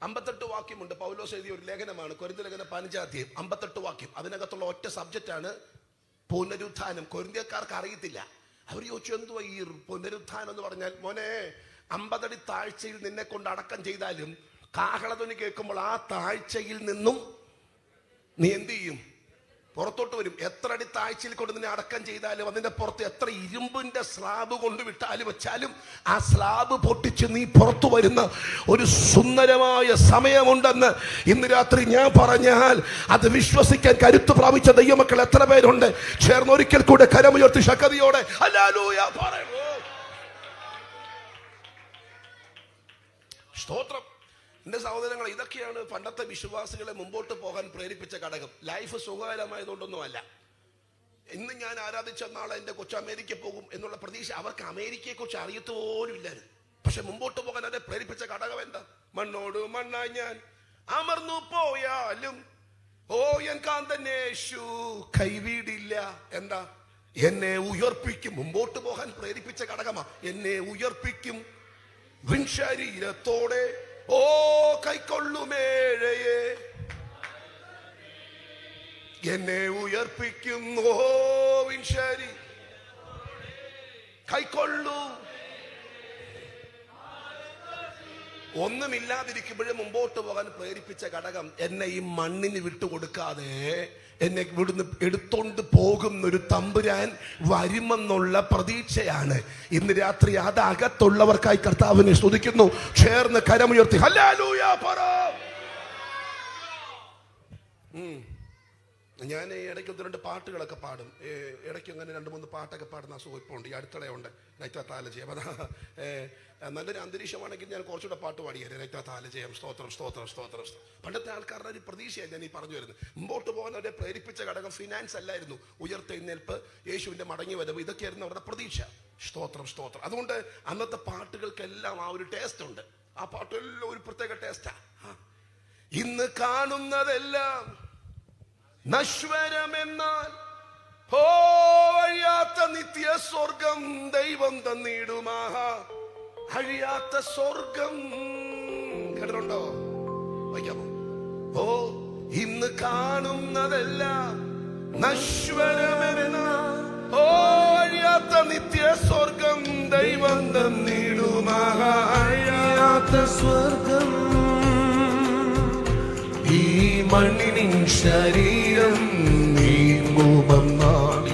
58 വാക്യമുണ്ട്. പൗലോസ് എഴുതിയ ഒരു ലേഖനമാണ്, കൊരിന്ത്യർ ലേഖനം 15 58 വാക്യം. അതിനകത്തുള്ള ഒറ്റ സബ്ജക്റ്റാണ് പുനരുത്ഥാനം. കൊരിന്ത്യക്കാർക്ക് അറിയത്തില്ല. അവർ ചോദിച്ചു, എന്തുവാ ഈ പുനരുത്ഥാനം എന്ന് പറഞ്ഞാൽ? മോനെ, 50 അടി താഴ്ചയിൽ നിന്നെ കൊണ്ട് അടക്കം ചെയ്താലും കാഹളധ്വനി കേൾക്കുമ്പോൾ ആ താഴ്ചയിൽ നിന്നും നീ എന്ത് ചെയ്യും? പുറത്തോട്ട് വരും. എത്ര അടി താഴ്ചയിൽ കൊണ്ട് നിന്നെ അടക്കം ചെയ്താലും അതിന്റെ പുറത്ത് എത്ര ഇരുമ്പിന്റെ സ്ലാബ് കൊണ്ട് വെച്ചാലും ആ സ്ലാബ് പൊട്ടിച്ച് നീ പുറത്തു വരുന്ന ഒരു സുന്ദരമായ സമയമുണ്ടെന്ന് ഇന്ന് രാത്രി ഞാൻ പറഞ്ഞാൽ അത് വിശ്വസിക്കാൻ കരുത്ത് പ്രാപിച്ച ദൈവമക്കൾ എത്ര പേരുണ്ട്? ചേർന്ന് ഒരിക്കൽ കൂടെ കരമുയർത്തി ശക്തിയോടെ ഹല്ലേലൂയ പറയൂ. സ്തോത്രം. എന്റെ സഹോദരങ്ങൾ, ഇതൊക്കെയാണ് പണ്ടത്തെ വിശ്വാസികളെ മുമ്പോട്ട് പോകാൻ പ്രേരിപ്പിച്ച ഘടകം. ലൈഫ് സുഖകരമായതുകൊണ്ടൊന്നും അല്ല. ഇന്ന് ഞാൻ ആരാധിച്ച നാളെ എന്റെ കൊച്ചു അമേരിക്ക പോകും എന്നുള്ള പ്രതീക്ഷ അവർക്ക് അമേരിക്കയെ കുറിച്ച് അറിയത്തോലും ഇല്ലായിരുന്നു. പക്ഷെ മുമ്പോട്ട് പോകാൻ അവരെ പ്രേരിപ്പിച്ച ഘടകം എന്താ? മണ്ണോട് മണ്ണായി ഞാൻ അമർന്നു പോയാലും ഓ എൻ കാന്തൻ യേശു കൈവിടില്ല. എന്താ? എന്നെ ഉയർപ്പിക്കും. മുമ്പോട്ട് പോകാൻ പ്രേരിപ്പിച്ച ഘടകമാ. എന്നെ ഉയർപ്പിക്കും ശരീരത്തോടെ ഓ കൈക്കൊള്ളുമേഴയെ, എന്നെ ഉയർപ്പിക്കും ഓ വിൻശരി കൈക്കൊള്ളു. ഒന്നുമില്ലാതിരിക്കുമ്പോഴും മുമ്പോട്ട് പോകാൻ പ്രേരിപ്പിച്ച ഘടകം എന്നെ ഈ മണ്ണിന് വിട്ടുകൊടുക്കാതെ എന്നെ ഇവിടുന്ന് എടുത്തോണ്ട് പോകുന്നൊരു തമ്പുരാൻ വരുമെന്നുള്ള പ്രതീക്ഷയാണ്. ഇന്ന് രാത്രി അത് അകത്തുള്ളവർക്കായി കർത്താവിനെ സ്തുതിക്കുന്നു. ചേർന്ന് കരമുയർത്തി ഹല്ലേലൂയ പറ. ഞാൻ ഇടയ്ക്ക് 1-2 പാട്ടുകളൊക്കെ പാടും. ഇടയ്ക്ക് അങ്ങനെ 2-3 പാട്ടൊക്കെ പാടുന്ന അസുഖം ഇപ്പോൾ ഉണ്ട്. ഈ അടുത്തിടെയുണ്ട്. നൈറ്റാത്താലജയം. അതാ നല്ലൊരു അന്തരീക്ഷമാണെങ്കിൽ ഞാൻ കുറച്ചുകൂടെ പാട്ട് പാടിയായിരുന്നു. നൈറ്റാത്താലജയം, സ്തോത്രം സ്തോത്രം സ്തോത്രം. പണ്ടത്തെ ആൾക്കാരുടെ ഒരു പ്രതീക്ഷയാണ് ഞാൻ ഈ പറഞ്ഞു വരുന്നത്. മുമ്പോട്ട് പോകാൻ അവരെ പ്രേരിപ്പിച്ച ഘടകം ഫിനാൻസ് അല്ലായിരുന്നു. ഉയർത്തെഴുന്നേൽപ്പ്, യേശുവിന്റെ മടങ്ങി വരവ്, ഇതൊക്കെയായിരുന്നു അവരുടെ പ്രതീക്ഷ. സ്തോത്രം സ്തോത്രം. അതുകൊണ്ട് അന്നത്തെ പാട്ടുകൾക്കെല്ലാം ആ ഒരു ടേസ്റ്റ് ഉണ്ട്. ആ പാട്ടെല്ലാം ഒരു പ്രത്യേക ടേസ്റ്റാ. ഇന്ന് കാണുന്നതെല്ലാം നശ്വരമെന്നാൽ ഓ അഴിയാത്ത നിത്യ സ്വർഗം ദൈവം തന്നിടുമാ. അഴിയാത്ത സ്വർഗം കേട്ടിട്ടുണ്ടോ? വായിക്കാമോ? ഓ ഇന്ന് കാണുന്നതെല്ലാം നശ്വരമെന്നാൽ ഓ അഴിയാത്ത നിത്യ സ്വർഗം ദൈവം തന്നിടുമാ. അഴിയാത്ത സ്വർഗം ഈ മണ്ണിൻ ശരീരം നീങ്ങുമെന്നാണ്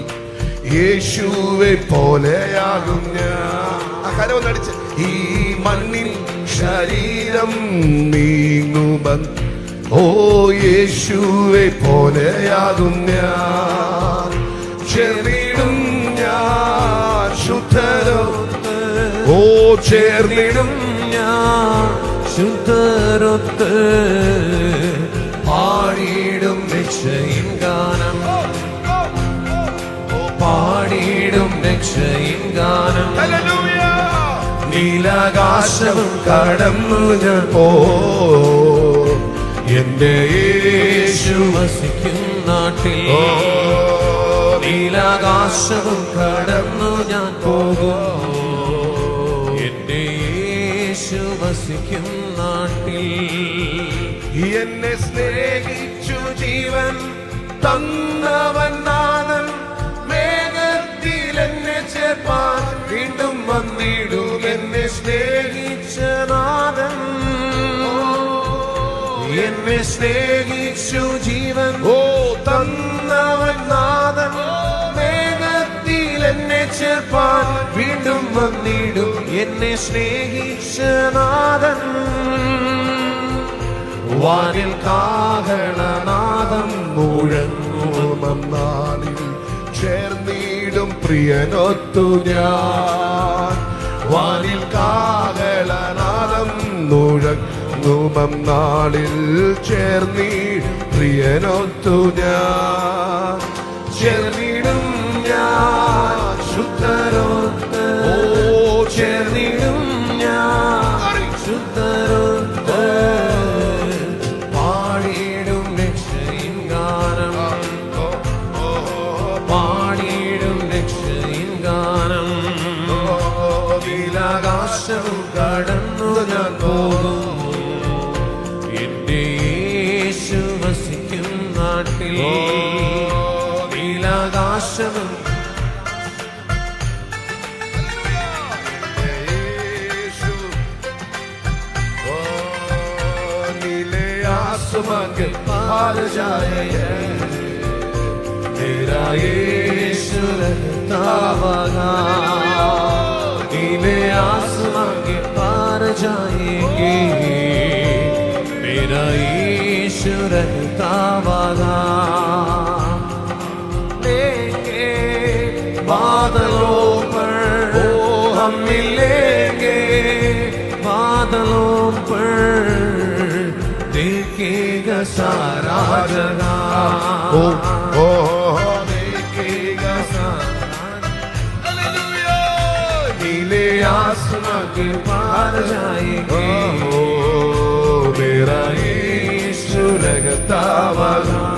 യേശുവെ പോലെയാകും ഞാൻ. ആ കരവൊന്നടിച്ച്. ഈ മണ്ണിൻ ശരീരം നീങ്ങുമെന്ന് ഓ യേശുവെ പോലെയാകും ഞാൻ. ചേർന്നിടും ഞാൻ ശുദ്ധരൊത്ത്, ഓ ചേർന്നിടും ഞാൻ ശുദ്ധരൊത്ത്. പാടിയിടും രക്ഷയിൻ ഗാനം, പാടിയിടും രക്ഷയിൻ ഗാനം. നീലാകാശവും കടന്നു ഞാൻ എന്റെ യേശു വസിക്കും നാട്ടിൽ. നീലാകാശവും കടന്നു ഞാൻ പോകും എന്റെ യേശു വസിക്കും നാട്ടിൽ. എന്നെ സ്നേഹിച്ചു ജീവൻ തന്നവൻ നാഥൻ, മേഘത്തിൽ എന്നെ ചേർപ്പാൻ വീണ്ടും വന്നിടും. എന്നെ സ്നേഹിച്ച നാഥൻ, എന്നെ സ്നേഹിച്ചു ജീവൻ ഓ തന്നവൻ നാഥൻ, മേഘത്തിൽ എന്നെ ചേർപ്പാൻ വീണ്ടും വന്നിടും. എന്നെ സ്നേഹിച്ച നാഥൻ വാനിൽ കാഹളനാദം മുഴങ്ങും നാളിൽ ചേർന്നിടും പ്രിയനൊത്തു ഞാൻ. വാനിൽ കാഹളനാദം മുഴങ്ങും നാളിൽ ചേർന്നിടും പ്രിയനൊത്തു ഞാൻ. ചേർന്നിടും ഞാൻ ശുദ്ധരൊത്ത്, ചേർന്നിടും ഞാൻ ശുദ്ധരൊത്ത്, പാടിയിടും രക്ഷയിൻ ഗാനം, പാടിയിടും രക്ഷയിൻ ഗാനം. നീലാകാശം കടന്നു ഞാൻ പോകും, എന്റെ യേശു വസിക്കും നാട്ടിൽ. നീലാകാശം आसमां के पार जाए मेरा यीशु रहता वहाँ. नीले आसमां के पार जाएंगे मेरा यीशु रहता वहाँ. लेके बादलों पर हम मिलेंगे, बादलों पर देखेगा सारा जगह, देखेगा सारा. हालेलुया. नीले आसमां के पार जाएंगे मेरा यीशु रहता वहाँ.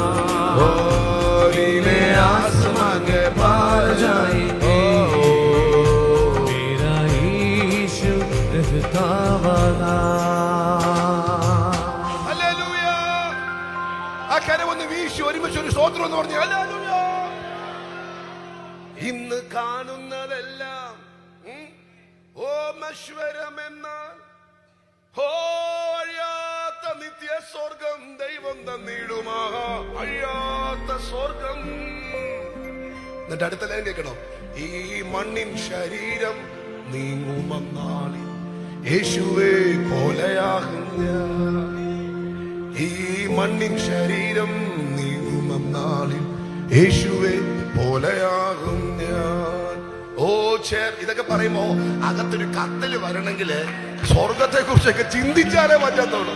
नीले आसमां के पार जाएंगे मेरा यीशु रहता वहाँ. കരവൊന്ന് വീശി ഒരുമിച്ച് ഒരു സ്തോത്രം എന്ന് പറഞ്ഞു. ഹല്ലേലൂയ. ഇന്ന് കാണുന്നതെല്ലാം ഓമശ്വരമെന്നാൽ അഴിയാത്ത നിത്യ സ്വർഗം ദൈവം തന്നിടുമാ. അഴിയാത്ത സ്വർഗം. എന്നിട്ട് അടുത്ത ലൈൻ കേൾക്കണം. ഈ മണ്ണിൻ ശരീരം നീങ്ങുമെന്നാളിൽ യേശുവേ പോലെയാകും ഞാൻ. ഈ മണ്ണിൻ ശരീരം നീങ്ങുമെന്നാളിൽ യേശുവേ പോലെയാകും ഞാൻ. ഓ ഇതൊക്കെ പറയുമ്പോ അകത്തൊരു കത്തല് വരണമെങ്കില് സ്വർഗത്തെ കുറിച്ചൊക്കെ ചിന്തിച്ചാലേ പറ്റത്തുള്ളൂ.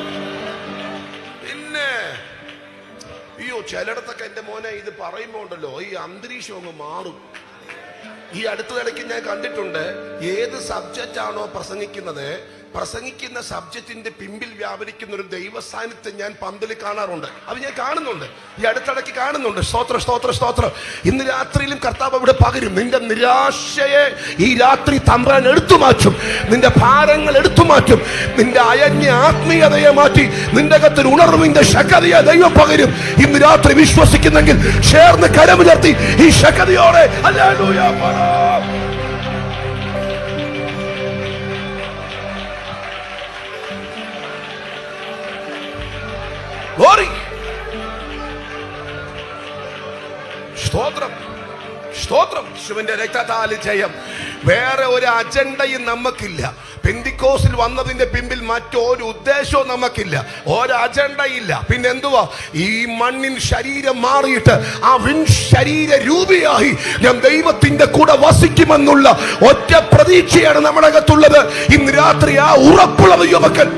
പിന്നെ അയ്യോ ചിലയിടത്തൊക്കെ എന്റെ മോനെ ഇത് പറയുമ്പോ ഉണ്ടല്ലോ ഈ അന്തരീക്ഷം അങ്ങ് മാറും. ഈ അടുത്തയിടയ്ക്ക് ഞാൻ കണ്ടിട്ടുണ്ട്, ഏത് സബ്ജക്റ്റ് ആണോ പ്രസംഗിക്കുന്ന സബ്ജക്റ്റിന്റെ പിമ്പിൽ വ്യാപരിക്കുന്ന ഒരു ദൈവ സാന്നിധ്യം ഞാൻ പന്തലിൽ കാണാറുണ്ട്. അത് ഞാൻ കാണുന്നുണ്ട്, ഈ അടുത്തിടയ്ക്ക് കാണുന്നുണ്ട്. സ്തോത്രം സ്തോത്രം സ്തോത്രം. ഇന്ന് രാത്രിയിലും കർത്താവ് ഇവിടെ പകരും. നിന്റെ നിരാശയെ ഈ രാത്രി തമ്പുരാൻ എടുത്തു മാറ്റും. നിന്റെ ഭാരങ്ങൾ എടുത്തു മാറ്റും. നിന്റെ അയഞ്ഞ ആത്മീയതയെ മാറ്റി നിന്റെ അകത്തിൽ ഉണർവിന്റെ ശക്തിയെ ദൈവം പകരും. ഇന്ന് രാത്രി വിശ്വസിക്കുന്നെങ്കിൽ ചേർന്ന് കരമുയർത്തി ഈ ശക്തിയോടെ ഹല്ലേലൂയ പറ. സ്തോത്രം സ്തോത്രം. ശിവന്റെ രക്തത്താൽ ജയം. വേറെ ഒരു അജണ്ടയും നമുക്കില്ല. പെന്തിക്കോസിൽ വന്നതിന്റെ പിമ്പിൽ മറ്റൊരു ഉദ്ദേശവും നമുക്കില്ല, ഒരു അജണ്ടയില്ല. പിന്നെ എന്തുവാ? ഈ മണ്ണിൻ ശരീരം മാറിയിട്ട് ആ വിൺ ശരീര രൂപിയായി ഞാൻ ദൈവത്തിന്റെ കൂടെ വസിക്കുമെന്നുള്ള ഒറ്റ പ്രതീക്ഷയാണ് നമ്മുടെ അകത്തുള്ളത്. ഇന്ന് രാത്രി ആ ഉറപ്പുള്ള യുവക്കൻ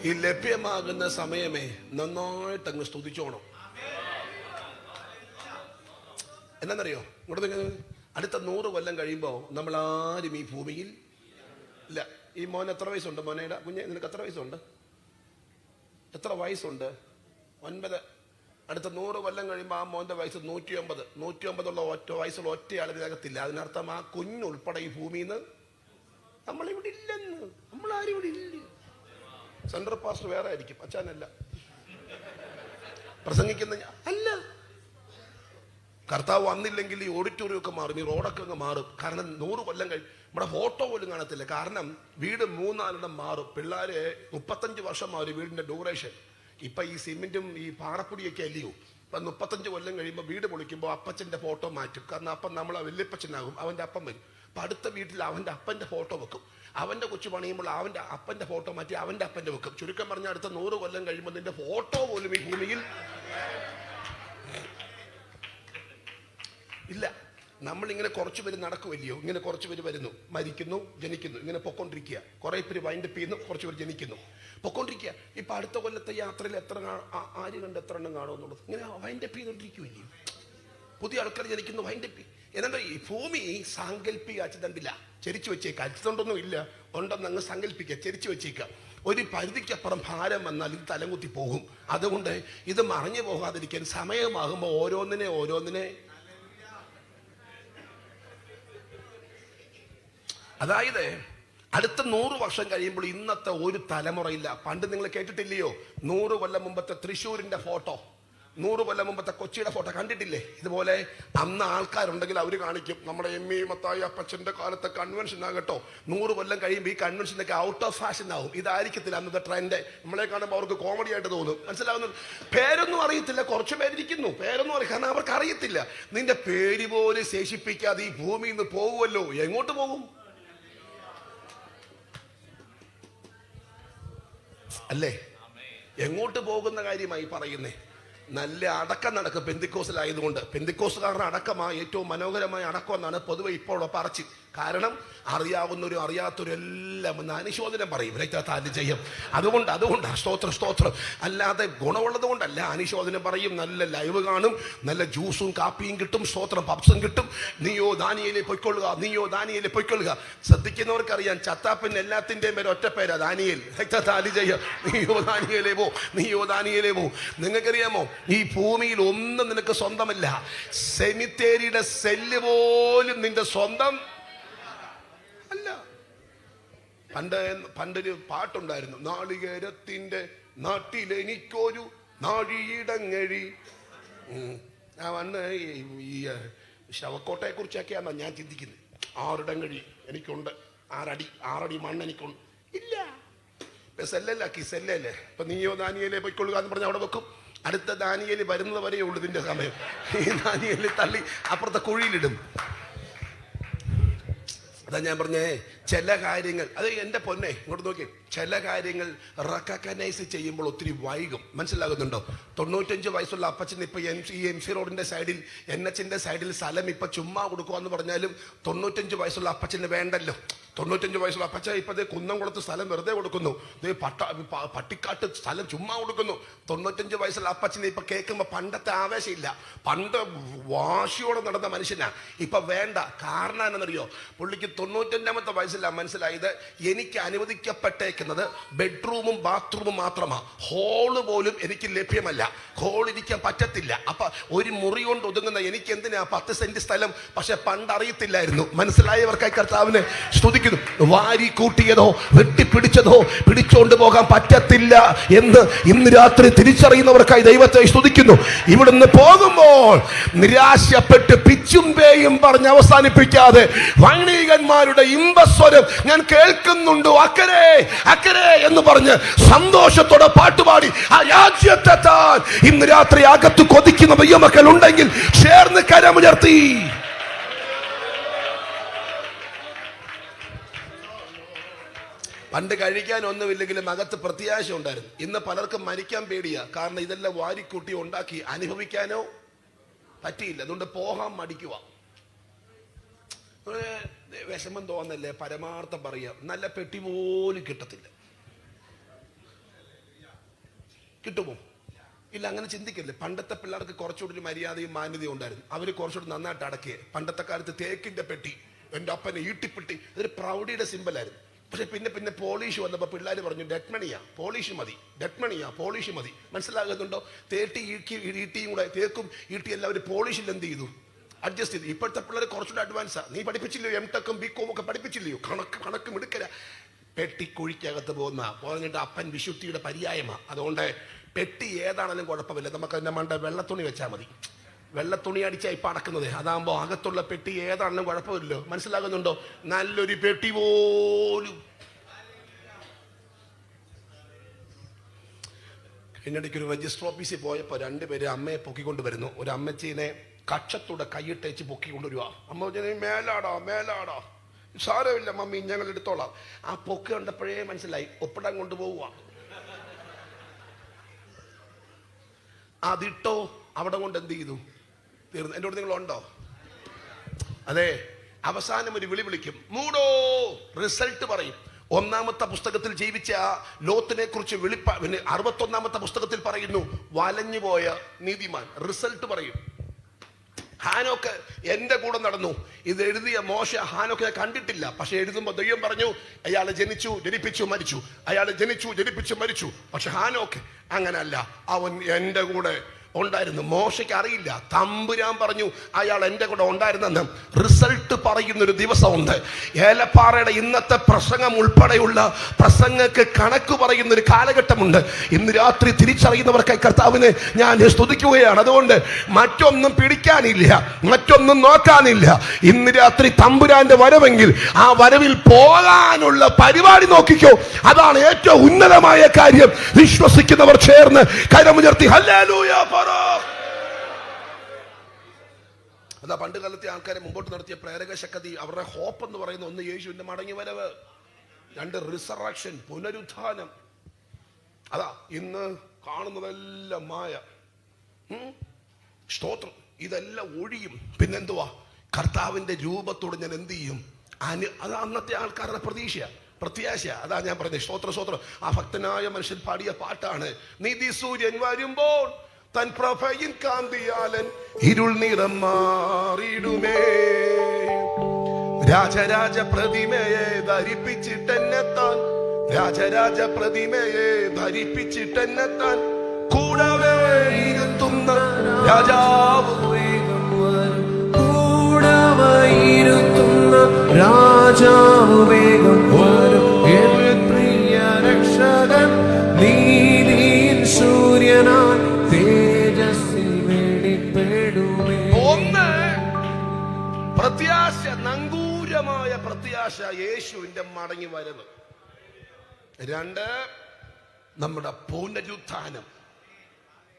ഈ ലഭ്യമാകുന്ന സമയമേ നന്നായിട്ട് അങ്ങ് സ്തുതിച്ചോണം. എന്നാന്നറിയോ? അടുത്ത 100 കൊല്ലം കഴിയുമ്പോൾ നമ്മൾ ആരും ഈ ഭൂമിയിൽ ഇല്ല. ഈ മോൻ എത്ര വയസ്സുണ്ട്? മോനയുടെ കുഞ്ഞ് നിനക്ക് എത്ര വയസ്സുണ്ട്? എത്ര വയസ്സുണ്ട്? 9. അടുത്ത 100 കൊല്ലം കഴിയുമ്പോൾ ആ മോന്റെ വയസ്സ് 109. 109 ഒറ്റ വയസ്സുള്ള ഒറ്റയാൾ ഇതിനകത്തില്ല. അതിനർത്ഥം ആ കുഞ്ഞുൾപ്പെടെ ഈ ഭൂമിയിൽ നിന്ന് നമ്മളിവിടെ ഇല്ലെന്ന്. നമ്മളാരും ഇവിടെ ഇല്ല. സെൻട്രൽ പാസ്റ്റർ വേറെ ആയിരിക്കും, അച്ഛനല്ല. പ്രസംഗിക്കുന്ന അല്ല. കർത്താവ് വന്നില്ലെങ്കിൽ ഈ ഓഡിറ്റോറിയം ഒക്കെ മാറും, ഈ റോഡൊക്കെ അങ്ങ് മാറും. കാരണം 100 കൊല്ലം നമ്മുടെ ഫോട്ടോ പോലും കാണത്തില്ല. കാരണം വീട് 3-4 മാറും. പിള്ളേര് 35 വർഷം മാറും വീടിന്റെ ഡ്യൂറേഷൻ. ഇപ്പൊ ഈ സിമെന്റും ഈ പാറപ്പൊടിയൊക്കെ അല്ലയോ, ഇപ്പം 35 കൊല്ലം കഴിയുമ്പോൾ വീട് പൊളിക്കുമ്പോൾ അപ്പച്ചൻ്റെ ഫോട്ടോ മാറ്റും. കാരണം അപ്പം നമ്മൾ വല്യപ്പച്ചനാകും, അവൻ്റെ അപ്പം വരും. അപ്പം അടുത്ത വീട്ടിൽ അവൻ്റെ അപ്പൻ്റെ ഫോട്ടോ വെക്കും. അവൻ്റെ കൊച്ചു പണിയുമ്പോൾ അവൻ്റെ അപ്പൻ്റെ ഫോട്ടോ മാറ്റി അവൻ്റെ അപ്പൻ്റെ വെക്കും. ചുരുക്കം പറഞ്ഞാൽ അടുത്ത 100 കൊല്ലം കഴിയുമ്പോൾ നിന്റെ ഫോട്ടോ പോലും ഈ ഭൂമിയിൽ ഇല്ല. നമ്മളിങ്ങനെ കുറച്ച് പേര് നടക്കുമല്ലയോ, ഇങ്ങനെ കുറച്ച് പേര് വരുന്നു, മരിക്കുന്നു, ജനിക്കുന്നു, ഇങ്ങനെ പൊക്കോണ്ടിരിക്കുക. കുറേ പേര് വൈൻഡപ്പ് ചെയ്യുന്നു, കുറച്ച് പേര് ജനിക്കുന്നു, പൊക്കോണ്ടിരിക്കുക. ഇപ്പം അടുത്ത കൊല്ലത്തെ യാത്രയിൽ ആര് കണ്ട് എത്ര എണ്ണം കാണുമെന്നുള്ളത് ഇങ്ങനെ വൈൻഡപ്പ് ചെയ്തോണ്ടിരിക്കുമല്ലയോ. പുതിയ ആൾക്കാർ ജനിക്കുന്നു, വൈൻഡപ്പ്. എന്താ ഈ ഭൂമി സാങ്കല്പിക അച്ചുതണ്ടില്ല, ചെരിച്ചു വെച്ചേക്കുക. അച്ചുതണ്ടൊന്നും ഇല്ല, ഉണ്ടെന്ന് അങ്ങ് സങ്കല്പിക്കുക, ചെരിച്ചു വെച്ചേക്കുക. ഒരു പരിധിക്കപ്പുറം ഭാരം വന്നാൽ ഇത് തലകുത്തി പോകും. അതുകൊണ്ട് ഇത് മറിഞ്ഞു പോകാതിരിക്കാൻ സമയമാകുമ്പോൾ ഓരോന്നിനെ അതായത് അടുത്ത 100 വർഷം കഴിയുമ്പോൾ ഇന്നത്തെ ഒരു തലമുറയില്ല. പണ്ട് നിങ്ങൾ കേട്ടിട്ടില്ലയോ 100 കൊല്ലം മുമ്പത്തെ തൃശ്ശൂരിന്റെ ഫോട്ടോ, 100 കൊല്ലം മുമ്പത്തെ കൊച്ചിയുടെ ഫോട്ടോ കണ്ടിട്ടില്ലേ? ഇതുപോലെ അന്ന് ആൾക്കാരുണ്ടെങ്കിൽ അവർ കാണിക്കും. നമ്മുടെ എം.ഇ. മത്തായി അപ്പച്ചന്റെ കാലത്തെ കൺവെൻഷൻ ആകട്ടോ, 100 കൊല്ലം കഴിയുമ്പോൾ ഈ കൺവെൻഷനൊക്കെ ഔട്ട് ഓഫ് ഫാഷൻ ആവും. ഇതായിരിക്കത്തില്ല അന്നത്തെ ട്രെൻഡ്. നമ്മളെ കാണുമ്പോൾ അവർക്ക് കോമഡി ആയിട്ട് തോന്നും. മനസ്സിലാവുന്നു? പേരൊന്നും അറിയത്തില്ല, കുറച്ച് പേരിരിക്കുന്നു, പേരൊന്നും അറിയാം. കാരണം അവർക്ക് അറിയത്തില്ല. നിന്റെ പേര് പോലും ശേഷിപ്പിക്കാതെ ഈ ഭൂമിയിൽ നിന്ന് പോകുമല്ലോ. എങ്ങോട്ട് പോകും അല്ലേ? എങ്ങോട്ട് പോകുന്ന കാര്യമായി പറയുന്നേ. നല്ല അടക്കം നടക്കും പെന്തിക്കോസിലായതുകൊണ്ട്. പെന്തിക്കോസുകാരുടെ അടക്കമാണ് ഏറ്റവും മനോഹരമായ അടക്കം എന്നാണ് പൊതുവെ ഇപ്പോൾ പറച്ച്. കാരണം അറിയാവുന്നവരും അറിയാത്തവരും എല്ലാം ഒന്ന് അനുശോചനം പറയും, ചെയ്യും. അതുകൊണ്ട് സ്തോത്രം. അല്ലാതെ ഗുണമുള്ളത് കൊണ്ടല്ല, അനുശോചനം പറയും. നല്ല ലൈവ് കാണും, നല്ല ജ്യൂസും കാപ്പിയും കിട്ടും, സ്തോത്രം പപ്സും കിട്ടും. നീയോ ദാനിയേലേ പൊയ്ക്കൊള്ളുക. ശ്രദ്ധിക്കുന്നവർക്കറിയാം, ചത്താപ്പിന് എല്ലാത്തിൻ്റെയും പേര് ഒറ്റ പേരാ, ദാനിയേൽ. നീയോ ദാനിയേലേ പോ. നിങ്ങൾക്കറിയാമോ, ഈ ഭൂമിയിൽ ഒന്നും നിനക്ക് സ്വന്തമല്ല. സെമിത്തേരിയുടെ സെല്ല് പോലും നിന്റെ സ്വന്തം അല്ല. പണ്ടൊരു പാട്ടുണ്ടായിരുന്നു, നാളികേരത്തിന്റെ നാട്ടിലെനിക്കൊരു നാഴിയിടങ്ങഴി. ഈ ശവക്കോട്ടയെ കുറിച്ചൊക്കെയാണോ ഞാൻ ചിന്തിക്കുന്നത്. 6 ഇടങ്ങഴി എനിക്കുണ്ട്, 6 അടി മണ്ണ് എനിക്കുണ്ട്. ഇല്ല, സെല്ലല്ലേ. ഇപ്പൊ നീയോ ദാനിയേലേ പൊയ്ക്കൊള്ളുക എന്ന് പറഞ്ഞാൽ അവിടെ വെക്കും. അടുത്ത ദാനിയേല് വരുന്നത് വരെയേ ഉള്ളൂ ഇതിന്റെ സമയം. ഈ ദാനിയേല് തള്ളി അപ്പുറത്തെ കുഴിയിലിടും. അതാ ഞാൻ പറഞ്ഞേ, ചില കാര്യങ്ങൾ, അത് എൻ്റെ പൊന്നെ ഇങ്ങോട്ട് നോക്കി, ചില കാര്യങ്ങൾ റെക്കഗ്നൈസ് ചെയ്യുമ്പോൾ ഒത്തിരി വൈകും. മനസ്സിലാകുന്നുണ്ടോ? 95 വയസ്സുള്ള അപ്പച്ചൻ ഇപ്പൊ ഈ MC റോഡിന്റെ സൈഡിൽ, NH-ന്റെ സൈഡിൽ സ്ഥലം ഇപ്പൊ ചുമ്മാ കൊടുക്കുവാന്ന് പറഞ്ഞാലും 95 വയസ്സുള്ള അപ്പച്ചന് വേണ്ടല്ലോ. 95 വയസ്സുള്ള അപ്പച്ച ഇപ്പൊ കുന്നംകുളത്ത് സ്ഥലം വെറുതെ കൊടുക്കുന്നു, പട്ടിക്കാട്ട് സ്ഥലം ചുമ്മാ കൊടുക്കുന്നു. 95 വയസ്സുള്ള അപ്പച്ചനെ ഇപ്പൊ കേൾക്കുമ്പോ പണ്ടത്തെ ആവേശമില്ല. പണ്ട് വാശിയോടെ നടന്ന മനുഷ്യനാ, ഇപ്പൊ വേണ്ട. കാരണം എന്നറിയോ? പുള്ളിക്ക് 95-ാമത്തെ വയസ്സിലാണ് മനസ്സിലായത്, എനിക്ക് അനുവദിക്കപ്പെട്ടേക്കുന്നത് ബെഡ്റൂമും ബാത്റൂമും മാത്രമാണ്, ഹോള് പോലും എനിക്ക് ലഭ്യമല്ല, ഹോൾ ഇരിക്കാൻ പറ്റത്തില്ല. അപ്പൊ ഒരു മുറി കൊണ്ട് ഒതുങ്ങുന്ന എനിക്ക് എന്തിനാ 10 സെന്റ് സ്ഥലം? പക്ഷെ പണ്ട് അറിയത്തില്ലായിരുന്നു. മനസ്സിലായവർക്കായി കർത്താവിനെ സ്തുതിക്കുന്നു. വാരി കൂട്ടിയതോ വെട്ടിപ്പിടിച്ചതോ പിടിച്ചോണ്ട് പോകാൻ പറ്റത്തില്ല എന്ന് ഇന്ന് രാത്രി തിരിച്ചറിയുന്നവർക്കായി ദൈവത്തെ സ്തുതിക്കുന്നു. ഇവിടുന്ന് പോകുമ്പോൾ നിരാശപ്പെട്ട് പിച്ചും പേയും പറഞ്ഞ് അവസാനിപ്പിക്കാതെ വൈണികന്മാരുടെ ഇമ്പസ്വരം ഞാൻ കേൾക്കുന്നുണ്ട്, അക്കരെ അക്കരെ എന്ന് പറഞ്ഞ് സന്തോഷത്തോടെ പാട്ടുപാടി ആ രാജ്യത്തെത്താൻ ഇന്ന് രാത്രി അകത്ത് കൊതിക്കുന്ന ദൈവമക്കൾ ഉണ്ടെങ്കിൽ ചേർന്ന് കരമുയർത്തി. പണ്ട് കഴിക്കാൻ ഒന്നുമില്ലെങ്കിലും അകത്ത് പ്രത്യാശ ഉണ്ടായിരുന്നു. ഇന്ന് പലർക്കും മരിക്കാൻ പേടിയാ. കാരണം ഇതെല്ലാം വാരിക്കൂട്ടി ഉണ്ടാക്കി അനുഭവിക്കാനോ പറ്റിയില്ല. അതുകൊണ്ട് പോകാൻ മടിക്കുക. വിഷമം തോന്നല്ലേ? പരമാർത്ഥം പറയാം, നല്ല പെട്ടി പോലും കിട്ടത്തില്ല. കിട്ടുമോ? ഇല്ല, അങ്ങനെ ചിന്തിക്കല്ലേ. പണ്ടത്തെ പിള്ളേർക്ക് കുറച്ചുകൂടി ഒരു മര്യാദയും മാന്യതയും ഉണ്ടായിരുന്നു. അവർ കുറച്ചുകൂടി നന്നായിട്ട് അടക്കിയേ. പണ്ടത്തെ കാലത്ത് തേക്കിന്റെ പെട്ടി, എൻ്റെ അപ്പനെ ഈട്ടിപ്പെട്ടി, അതൊരു പ്രൗഢിയുടെ സിമ്പലായിരുന്നു. പക്ഷെ പിന്നെ പോളിഷ് വന്നപ്പോൾ പിള്ളേർ പറഞ്ഞു ഡെറ്റ്മണിയാ, പോളിഷ് മതി. മനസ്സിലാകുന്നുണ്ടോ? ഈട്ടിയും കൂടെ, തേക്കും ഈട്ടി എല്ലാവരും പോളിഷിൽ എന്ത് ചെയ്തു? അഡ്ജസ്റ്റ് ചെയ്തു. ഇപ്പോഴത്തെ പിള്ളേർ കുറച്ചുകൂടെ അഡ്വാൻസാ. നീ പഠിപ്പിച്ചില്ലയോ? M.Tech B.Com ഒക്കെ പഠിപ്പിച്ചില്ലയോ? കണക്ക് മിടുക്കല. പെട്ടിക്കുഴിക്കകത്ത് പോന്നിട്ട് അപ്പൻ വിശുദ്ധിയുടെ പര്യായമാ. അതുകൊണ്ട് പെട്ടി ഏതാണെങ്കിലും കുഴപ്പമില്ല, നമുക്ക് അതിൻ്റെ മണ്ട വെള്ളത്തുണി വെച്ചാൽ മതി. വെള്ളത്തുണി അടിച്ചാൽ ഇപ്പം അടക്കുന്നത്. അതാകുമ്പോൾ അകത്തുള്ള പെട്ടി ഏതാണെങ്കിലും കുഴപ്പമില്ലല്ലോ. മനസ്സിലാകുന്നുണ്ടോ? നല്ലൊരു പെട്ടി പോലും എന്നിടയ്ക്ക് ഒരു രജിസ്റ്റർ ഓഫീസിൽ പോയപ്പോൾ രണ്ടുപേര് അമ്മയെ പൊക്കിക്കൊണ്ട് വരുന്നു. ഒരു അമ്മച്ചീനെ കക്ഷത്തൂടെ കൈയിട്ടേച്ച് പൊക്കിക്കൊണ്ടുവരുക. അമ്മ പറഞ്ഞു, മേലാടാ മേലാടാ, സാരമില്ല മമ്മി, ഞങ്ങൾ എടുത്തോളാം. ആ പൊക്ക് കണ്ടപ്പോഴേ മനസ്സിലായി ഒപ്പിടാൻ കൊണ്ടുപോവുക. അതിട്ടോ അവിടെ കൊണ്ട് എന്ത് ചെയ്തു? തീർന്നു. എൻ്റെ കൂടെ നിങ്ങളുണ്ടോ? അതെ, അവസാനം ഒരു വിളി വിളിക്കും, മൂടോ, റിസൾട്ട് പറയും. ഒന്നാമത്തെ പുസ്തകത്തിൽ ജീവിച്ച ലോത്തിനെ കുറിച്ച് 61ാമത്തെ പുസ്തകത്തിൽ പറയുന്നു, വലഞ്ഞുപോയ നീതിമാൻ. റിസൾട്ട് പറയും. ഹാനോക്ക് എന്റെ കൂടെ നടന്നു. ഇത് എഴുതിയ മോശ ഹാനോക്കിനെ കണ്ടിട്ടില്ല. പക്ഷെ എഴുതുമ്പോൾ ദൈവം പറഞ്ഞു, അയാളെ ജനിച്ചു, ജനിപ്പിച്ചു, മരിച്ചു. അയാളെ ജനിച്ചു, ജനിപ്പിച്ചു, മരിച്ചു. പക്ഷെ ഹാനോക്ക് അങ്ങനല്ല, അവൻ എന്റെ കൂടെ ഉണ്ടായിരുന്നു. മോശയ്ക്ക് അറിയില്ല. തമ്പുരാൻ പറഞ്ഞു അയാൾ എന്റെ കൂടെ ഉണ്ടായിരുന്നെന്ന്. റിസൾട്ട് പറയുന്നൊരു ദിവസമുണ്ട്. ഏലപ്പാറയുടെ ഇന്നത്തെ പ്രസംഗം ഉൾപ്പെടെയുള്ള പ്രസംഗക്ക് കണക്ക് പറയുന്ന ഒരു കാലഘട്ടമുണ്ട്. ഇന്ന് രാത്രി തിരിച്ചറിയുന്നവർക്കായി കർത്താവിനെ ഞാൻ സ്തുതിക്കുകയാണ്. അതുകൊണ്ട് മറ്റൊന്നും പിടിക്കാനില്ല, മറ്റൊന്നും നോക്കാനില്ല. ഇന്ന് രാത്രി തമ്പുരാന്റെ വരവെങ്കിൽ ആ വരവിൽ പോകാനുള്ള പരിപാടി നോക്കിക്കോ. അതാണ് ഏറ്റവും ഉന്നതമായ കാര്യം. വിശ്വസിക്കുന്നവർ ചേർന്ന് കരമുയർത്തി ഹല്ലേലൂയ. അതാ പണ്ട് കാലത്തെ ആൾക്കാരെ മുമ്പോട്ട് നടത്തിയ പ്രേരക ശക്തി. അവരുടെ ഹോപ്പ് എന്ന് പറയുന്ന ഒന്ന് യേശുവിന്റെ മടങ്ങി വരവ്, രണ്ട് റിസറക്ഷൻ, പുനരുത്ഥാനം. അതാ ഇന്ന് കാണുന്നതെല്ലാം മായ. സ്തോത്രം. ഇതെല്ലാം ഒഴിയും. പിന്നെന്തുവാ? കർത്താവിന്റെ രൂപത്തോട് ഞാൻ എന്ത് ചെയ്യും? അത് അന്നത്തെ ആൾക്കാരുടെ പ്രത്യാശ. അതാ ഞാൻ പറഞ്ഞത്. സ്തോത്രം. ആ ഭക്തനായ മനുഷ്യൻ പാടിയ പാട്ടാണ്. നീതി സൂര്യൻ വരുമ്പോൾ തൻ പ്രഭയിൻ കാന്തിയാലൻ ഇരുൾ നിറം മാറിയിടുമേ. രാജരാജ പ്രതിമയെ ധരിപ്പിച്ചിട്ടെന്നെത്താൻ, രാജരാജ പ്രതിമയെ ധരിപ്പിച്ചിട്ടെന്നെത്താൻ കൂടവേ ഇരുത്തുന്ന രാജാവ് വേഗം വരും. കൂടവേ ഇരുത്തുന്ന രാജാവ് വേഗം വരും. എൻ പ്രിയ രക്ഷകൻ നീതിയിൻ സൂര്യനായി തേജസ്സിൽ വെളിപ്പെടുമേ. ഒന്ന്, പ്രത്യാശ, നങ്കൂരമായ പ്രത്യാശ, യേശുവിന്റെ മടങ്ങി വരവ്. രണ്ട്, നമ്മുടെ പുനരുത്ഥാനം.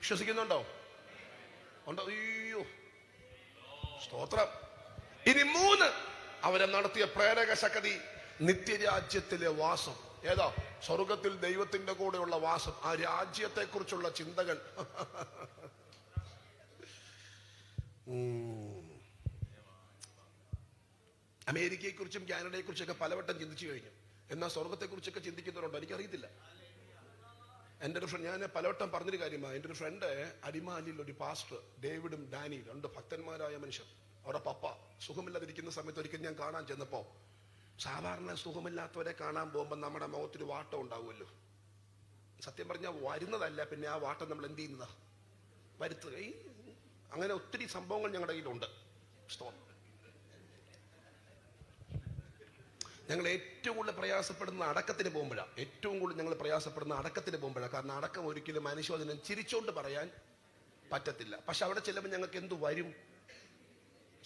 വിശ്വസിക്കുന്നുണ്ടോ? ഉണ്ടോ? അയ്യോ, സ്തോത്രം. ഇനി മൂന്ന്, അവരെ നടത്തിയ പ്രേരക ശക്തി, നിത്യരാജ്യത്തിലെ വാസം. ഏതാ? സ്വർഗത്തിൽ ദൈവത്തിന്റെ കൂടെയുള്ള വാസം. ആ രാജ്യത്തെ കുറിച്ചുള്ള ചിന്തകൾ. അമേരിക്കയെ കുറിച്ചും കാനഡയെ കുറിച്ചൊക്കെ പലവട്ടം ചിന്തിച്ചു കഴിഞ്ഞു. എന്നാൽ സ്വർഗത്തെ കുറിച്ചൊക്കെ ചിന്തിക്കുന്നവരുണ്ടോ? എനിക്കറിയത്തില്ല. എൻ്റെ ഒരു ഫ്രണ്ട്, ഞാൻ പലവട്ടം പറഞ്ഞൊരു കാര്യമാണ്. എൻ്റെ ഒരു ഫ്രണ്ട് അടിമാലിയിൽ ഒരു പാസ്റ്റർ, ഡേവിഡും ഡാനിയും, രണ്ട് ഭക്തന്മാരായ മനുഷ്യർ. അവരുടെ പപ്പ സുഖമില്ലാതിരിക്കുന്ന സമയത്ത് ഒരിക്കൽ ഞാൻ കാണാൻ ചെന്നപ്പോ, സാധാരണ സുഖമില്ലാത്തവരെ കാണാൻ പോകുമ്പോൾ നമ്മുടെ മുഖത്തൊരു വാട്ടം ഉണ്ടാവുമല്ലോ. സത്യം പറഞ്ഞാൽ വരുന്നതല്ല, പിന്നെ ആ വാട്ടം നമ്മൾ എന്ത് ചെയ്യുന്നതാ? വരുത്തുക. അങ്ങനെ ഒത്തിരി സംഭവങ്ങൾ ഞങ്ങളുടെ കയ്യിലുണ്ട്. ഞങ്ങൾ ഏറ്റവും കൂടുതൽ പ്രയാസപ്പെടുന്ന അടക്കത്തിന് പോകുമ്പോഴാണ്. കാരണം അടക്കം ഒരിക്കലും മനുഷ്യവചനം ചിരിച്ചോണ്ട് പറയാൻ പറ്റത്തില്ല. പക്ഷെ അവിടെ ചെല്ലുമ്പോൾ ഞങ്ങൾക്ക് എന്തു വരും?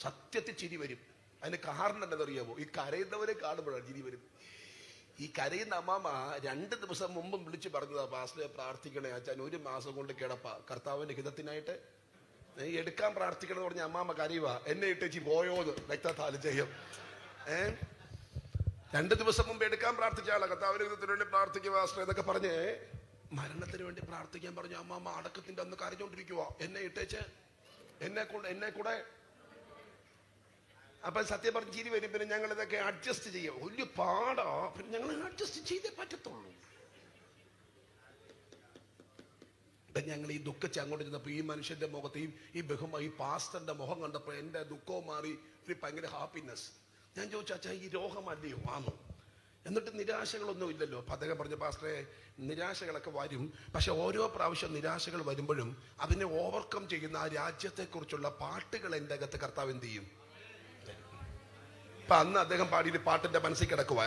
സത്യത്തിൽ ചിരി വരും. അതിന് കാരണം എന്താണെന്നറിയാമോ? ഈ കരയുന്നവരെ കാണുമ്പോഴാണ് ചിരി വരും. ഈ കരയുന്ന അമ്മാമ്മ 2 ദിവസം മുമ്പും വിളിച്ച് പറഞ്ഞതാ, പാസ്റ്ററെ പ്രാർത്ഥിക്കണേ അച്ഛൻ, 1 മാസം കൊണ്ട് കിടപ്പ, കർത്താവിന്റെ ഹിതത്തിനായിട്ട് എടുക്കാൻ പ്രാർത്ഥിക്കണം എന്ന് പറഞ്ഞ അമ്മാമ്മ കരയുക. എന്നെ ഇട്ടേച്ചി പോയോന്ന് രക്തത്താലും ചെയ്യും. 2 ദിവസം മുമ്പ് എടുക്കാൻ പ്രാർത്ഥിച്ച ആളാ. കർത്താവിന്റെ ഹിതത്തിന് വേണ്ടി പ്രാർത്ഥിക്കുക പാസ്റ്ററെ എന്നൊക്കെ പറഞ്ഞ് മരണത്തിന് വേണ്ടി പ്രാർത്ഥിക്കാൻ പറഞ്ഞു. അമ്മാമ്മ അടക്കത്തിന്റെ അന്ന് കരഞ്ഞോണ്ടിരിക്കുക. എന്നെ ഇട്ടേച്ച് എന്നെ കൂടെ. അപ്പൊ സത്യം പറഞ്ഞ് ചിരി വരും. പിന്നെ ഞങ്ങൾ ഇതൊക്കെ അഡ്ജസ്റ്റ് ചെയ്യും. വലിയ പാടാ. പിന്നെ ഞങ്ങൾ അഡ്ജസ്റ്റ് ചെയ്തേ പറ്റത്തുള്ളൂ. ഞങ്ങൾ ഈ ദുഃഖിച്ച് അങ്ങോട്ട് ചെന്നപ്പോ ഈ മനുഷ്യന്റെ മുഖത്ത് ഈ പാസ്റ്ററിന്റെ മുഖം കണ്ടപ്പോ എന്റെ ദുഃഖവും മാറി, ഒരു ഭയങ്കര ഹാപ്പിനെസ്. ഞാൻ ചോദിച്ചു, അച്ഛാ ഈ രോഗമല്ലയോ? ആണോ? എന്നിട്ട് നിരാശകളൊന്നും ഇല്ലല്ലോ? അദ്ദേഹം പറഞ്ഞു, പാസ്റ്ററെ നിരാശകളൊക്കെ വരും, പക്ഷെ ഓരോ പ്രാവശ്യം നിരാശകൾ വരുമ്പോഴും അതിനെ ഓവർകം ചെയ്യുന്ന ആ രാജ്യത്തെക്കുറിച്ചുള്ള പാട്ടുകൾ എൻ്റെ അകത്ത് കർത്താവ് എന്ത് ചെയ്യും? ഇപ്പൊ അന്ന് അദ്ദേഹം പാടിയൊരു പാട്ടിന്റെ മനസ്സിൽ കിടക്കുക.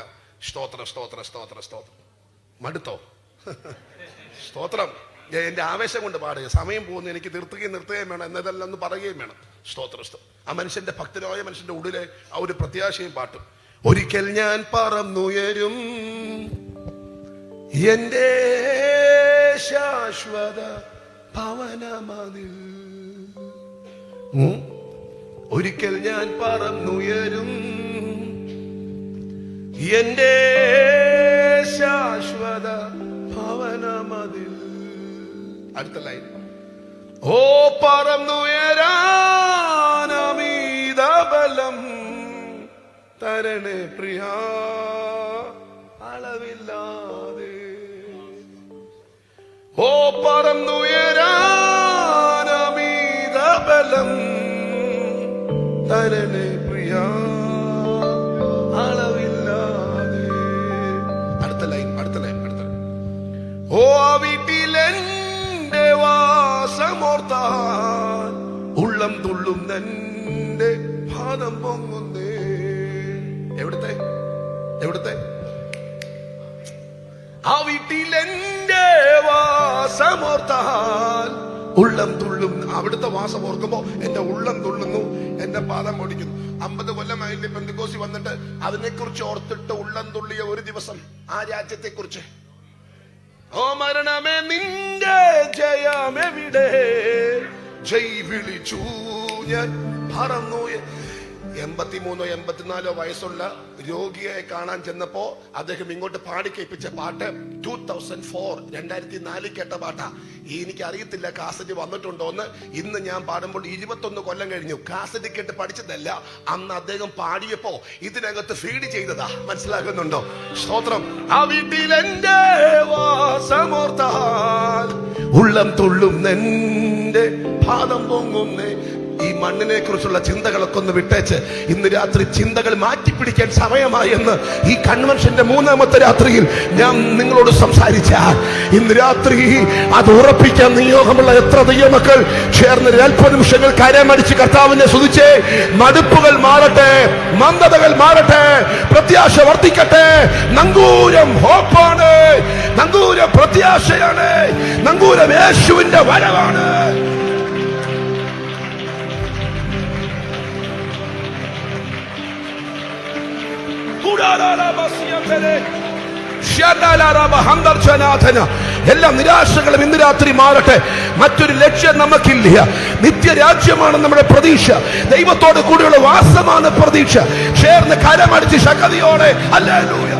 സ്തോത്രം സ്തോത്രം സ്തോത്രം സ്തോത്രം. മടുത്തോ? സ്തോത്രം. എന്റെ ആവേശം കൊണ്ട് പാടുക. സമയം പോകുന്നു, എനിക്ക് നിർത്തുകയും വേണം, എന്നതെല്ലാം ഒന്ന് പറയുകയും വേണം. സ്തോത്രം. ആ മനുഷ്യന്റെ ഭക്തനായ മനുഷ്യന്റെ ഉള്ളിലെ ആ ഒരു പ്രത്യാശയും പാട്ടും. ഒരിക്കൽ ഞാൻ പറന്നുയരും, എന്റെ ശാശ്വത ഭവനമതിൽ. ഒരിക്കൽ ഞാൻ പറന്നുയരും എന്റെ ശാശ്വത ഭവനമതിൽ. അടുത്ത ലൈൻ. ഓ പറന്നുയരാനമീത ബലം തരണേ പ്രിയ അളവില്ലാതെ. ഓ പറന്നുയരാനമീത ബലം തരണേ പ്രിയ അളവില്ലാതെ. അടുത്ത ലൈൻ. ഓ വീട്ടിലെന്റെ വാസമോർത്താൻ ഉള്ളം തുള്ളും നിന്റെ പാദം പൊങ്ങുന്നേ. എവിടുത്തെ ആ വീട്ടിലെന്റെ വാസമോർത്താൻ ഉള്ളം തുള്ളും. അവിടുത്തെ വാസം ഓർക്കുമ്പോ എന്റെ ഉള്ളം തുള്ളുന്നു, എന്റെ പാദം ഓടിക്കുന്നു. 50 കൊല്ലമായില്ലേ പെന്തക്കോസ്തി വന്നിട്ട് അതിനെക്കുറിച്ച് ഓർത്തിട്ട് ഉള്ളം തുള്ളിയ ഒരു ദിവസം ആ രാജ്യത്തെ കുറിച്ച്. ഓ മരണമേ നിന്റെ ജയമെവിടെ, ജയ് വിളിച്ചു ഞാൻ പറന്നു. 83 84 വയസ്സുള്ള രോഗിയെ കാണാൻ ചെന്നപ്പോ അദ്ദേഹം ഇങ്ങോട്ട് പാടി കേൾപ്പിച്ച പാട്ട് 2004 കേട്ട പാട്ടാ. എനിക്ക് അറിയത്തില്ല കാസറ്റ് വന്നിട്ടുണ്ടോന്ന്. ഇന്ന് ഞാൻ പാടുമ്പോൾ 21 കൊല്ലം കഴിഞ്ഞു. കാസറ്റ് കേട്ട് പഠിച്ചതല്ല, അന്ന് അദ്ദേഹം പാടിയപ്പോ ഇതിനകത്ത് ഫീഡ് ചെയ്തതാ. മനസ്സിലാക്കുന്നുണ്ടോ? സ്തോത്രം. ആ വീട്ടിൽ എന്റെ വാസമോർത്താൽ ഉള്ളം തുള്ളും നിന്റെ പാദം പൊങ്ങുന്നേ. ഈ മണ്ണിനെ കുറിച്ചുള്ള ചിന്തകളൊക്കെ ഒന്ന് വിട്ടേച്ച് ഇന്ന് രാത്രി ചിന്തകൾ മാറ്റിപ്പിടിക്കാൻ സമയമായി എന്ന് ഈ കൺവെൻഷന്റെ 3ാമത്തെ രാത്രിയിൽ ഞാൻ നിങ്ങളോട് സംസാരിച്ച ഇന്ന് രാത്രി അത് ഉറപ്പിക്കാൻ നിയോഗമുള്ള എത്ര ദൈവമക്കൾ ചേർന്ന് 40 നിമിഷങ്ങൾ കരമടിച്ച് കർത്താവിനെ സ്തുതിച്ചേ. മടുപ്പുകൾ മാറട്ടെ, മന്ദതകൾ മാറട്ടെ, പ്രത്യാശ വർദ്ധിക്കട്ടെ. നങ്കൂരം ഹോപ്പാണ്, നങ്കൂരം പ്രത്യാശയാണ്, നങ്കൂരം യേശുവിന്റെ വരവാണ്. എല്ലാ നിരാശകളും ഇന്ന് രാത്രി മാറട്ടെ. മറ്റൊരു ലക്ഷ്യം നമുക്കില്ല. നിത്യരാജ്യമാണ് നമ്മുടെ പ്രതീക്ഷ. ദൈവത്തോട് കൂടിയുള്ള വാസമാണ് പ്രതീക്ഷ. ചേർന്ന് കരമടിച്ച് ശക്തിയോടെ ഹല്ലേലൂയ.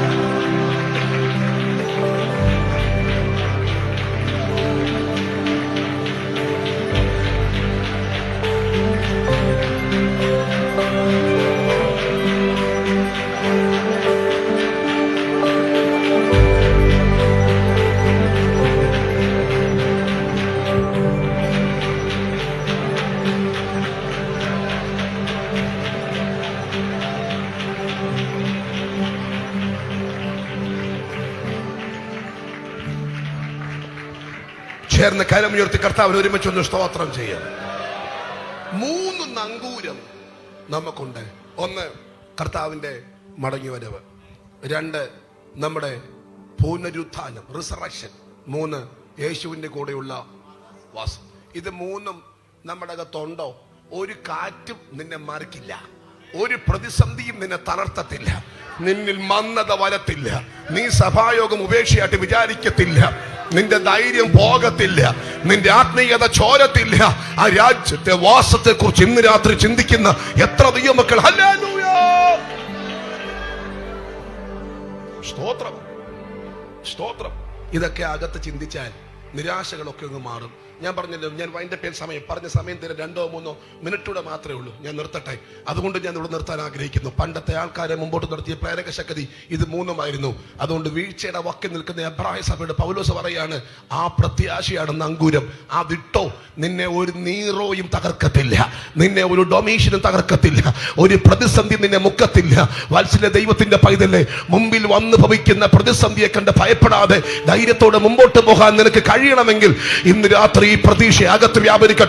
ചേർന്ന് കരമുയർത്തി കർത്താവിന് ഒരുമിച്ചൊന്ന് സ്തോത്രം ചെയ്യാം. 3 നങ്കൂരം നമുക്കുണ്ട്. 1 കർത്താവിന്റെ മടങ്ങിവരവ്, 2 നമ്മുടെ പുനരുത്ഥാനം റിസറക്ഷൻ, 3 യേശുവിന്റെ കൂടെയുള്ള വാസം. ഇത് 3ഉം നമ്മുടെ അകത്തുണ്ടോ? ഒരു കാറ്റും നിന്നെ മറിക്കില്ല, ഒരു പ്രതിസന്ധിയും നിന്നെ തളർത്തത്തില്ല, നിന്നിൽ മന്ദത വരത്തില്ല, നീ സഭായോഗം ഉപേക്ഷയായിട്ട് വിചാരിക്കത്തില്ല, നിന്റെ ധൈര്യം പോകത്തില്ല, നിന്റെ ആത്മീയത ചോരത്തില്ല. ആ രാജ്യത്തെ വാസത്തെ കുറിച്ച് ഇന്ന് രാത്രി ചിന്തിക്കുന്ന എത്ര ദൈവമക്കൾ. ഹല്ലേലൂയ, സ്തോത്രം, സ്തോത്രം. ഇതൊക്കെ അകത്ത് ചിന്തിച്ചാൽ നിരാശകളൊക്കെ അങ്ങ് മാറും. ഞാൻ പറഞ്ഞല്ലോ, ഞാൻ വൈൻഡപ്പ് ചെയ്യാൻ പറഞ്ഞ സമയം തരാം. 2-3 മിനിറ്റൂടെ മാത്രമേ ഉള്ളൂ. ഞാൻ നിർത്തട്ടെ. അതുകൊണ്ട് ഞാൻ ഇവിടെ നിർത്താൻ ആഗ്രഹിക്കുന്നു. പണ്ടത്തെ ആൾക്കാരെ മുമ്പോട്ട് നിർത്തിയ പ്രേരക ശക്തി ഇത് 3ഉമായിരുന്നു. അതുകൊണ്ട് വീഴ്ചയുടെ വക്കിൽ നിൽക്കുന്ന എബ്രായ സഭയുടെ പൗലോസ് പറയാണ്, ആ പ്രത്യാശയാണ് നങ്കൂരം. ആ വിട്ടോ, നിന്നെ ഒരു നീറോയും തകർക്കത്തില്ല, നിന്നെ ഒരു ഡൊമീഷനും തകർക്കത്തില്ല, ഒരു പ്രതിസന്ധി നിന്നെ മുക്കത്തില്ല. വാത്സല്യ ദൈവത്തിന്റെ പൈതല്ലേ, മുമ്പിൽ വന്നു ഭവിക്കുന്ന പ്രതിസന്ധിയെ കണ്ട് ഭയപ്പെടാതെ ധൈര്യത്തോടെ മുമ്പോട്ട് പോകാൻ നിനക്ക് കഴിയണമെങ്കിൽ ഇന്ന് രാത്രി ഈ പ്രതീക്ഷ അകത്ത് വ്യാപരിക്കട്ടെ.